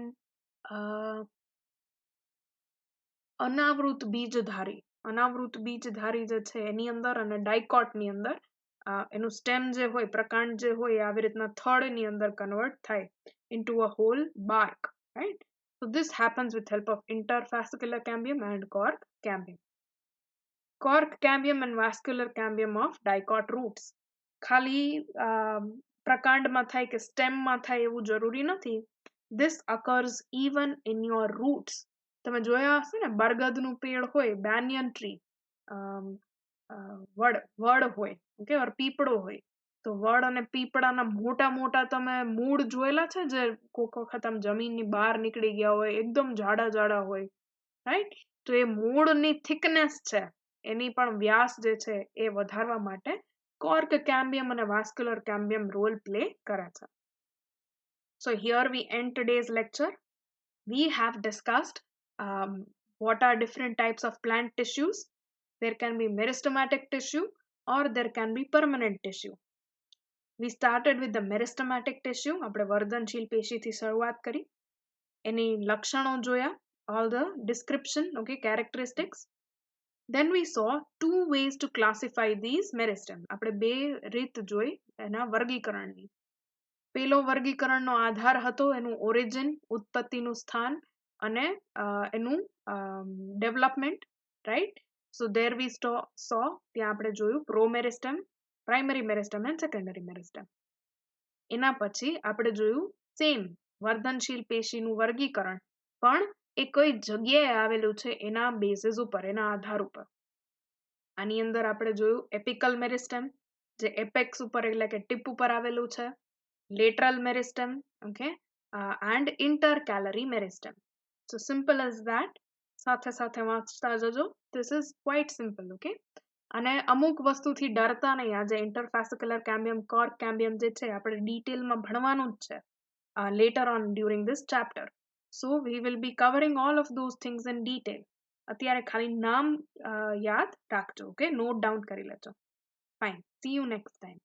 Speaker 1: અનાવૃત બીજધારી જે છે એની અંદર, અને ડાયકોટની અંદર એનું સ્ટેમ જે હોય, પ્રકાંડ જે હોય, આવી રીતના થડની અંદર કન્વર્ટ થાય into a whole bark, right? So this happens with help of interfascicular cambium and cork cambium. Cork cambium and vascular cambium of dicot roots. ખાલી પ્રકાંડમાં થાય કે સ્ટેમમાં થાય એવું જરૂરી નથી. This occurs even in your roots. તમે જોયા હશે ને, બરગદનું પેડ હોય, બેનિયન ટ્રી, વડ હોય, ઓકે, ઓર પીપળો હોય. તો વડ અને પીપળાના મોટા મોટા તમે મૂળ જોયેલા છે જે કોક વખત આમ જમીનની બહાર નીકળી ગયા હોય, એકદમ જાડા જાડા હોય, રાઈટ? તો એ મૂળની થિકનેસ છે, એની પણ વ્યાસ જે છે એ વધારવા માટે કોર્ક કેમ્બિયમ અને વાસ્ક્યુલર કેમ્બિયમ રોલ પ્લે કરે છે. So here we end today's lecture. We have discussed what are different types of plant tissues. There can be meristematic tissue or there can be permanent tissue. We started with the meristematic tissue. આપણે વર્ધનશીલ પેશીથી શરૂઆત કરી, એની લક્ષણો જોયા, all the description, okay, characteristics. Then we saw two ways to classify these meristem. આપણે બે રીત જોઈ એના વર્ગીકરણની. પેલો વર્ગીકરણનો આધાર હતો એનું ઓરિજિન, ઉત્પત્તિનું સ્થાન અને એનું ડેવલપમેન્ટ, રાઈટ. સો દેર વી સો ત્યાં આપણે જોયું પ્રોમેરિસ્ટમ, પ્રાઇમરી મેરિસ્ટમ એન્ડ સેકન્ડરી મેરિસ્ટમ. એના પછી આપણે જોયું સેમ વર્ધનશીલ પેશીનું વર્ગીકરણ, પણ એ કઈ જગ્યાએ આવેલું છે એના બેસિસ ઉપર, એના આધાર ઉપર. આની અંદર આપણે જોયું એપિકલ મેરિસ્ટમ, જે એપેક્સ ઉપર એટલે કે ટીપ ઉપર આવેલું છે, lateral meristem, okay, and intercalary meristem. So simple as that. સાથે સાથે વાંચતા જજો. This is quite simple, okay. અને અમુક વસ્તુથી ડરતા નહીં. આજે ઇન્ટરફેસિક્યુલર કેમ્બિયમ, કોર્ક કેમ્બિયમ જે છે આપણે ડિટેલમાં ભણવાનું જ છે later on during this chapter. So we will be covering all of those things in detail. અત્યારે ખાલી નામ યાદ રાખજો, ઓકે, નોટ ડાઉન કરી લેજો. Fine, C you next time.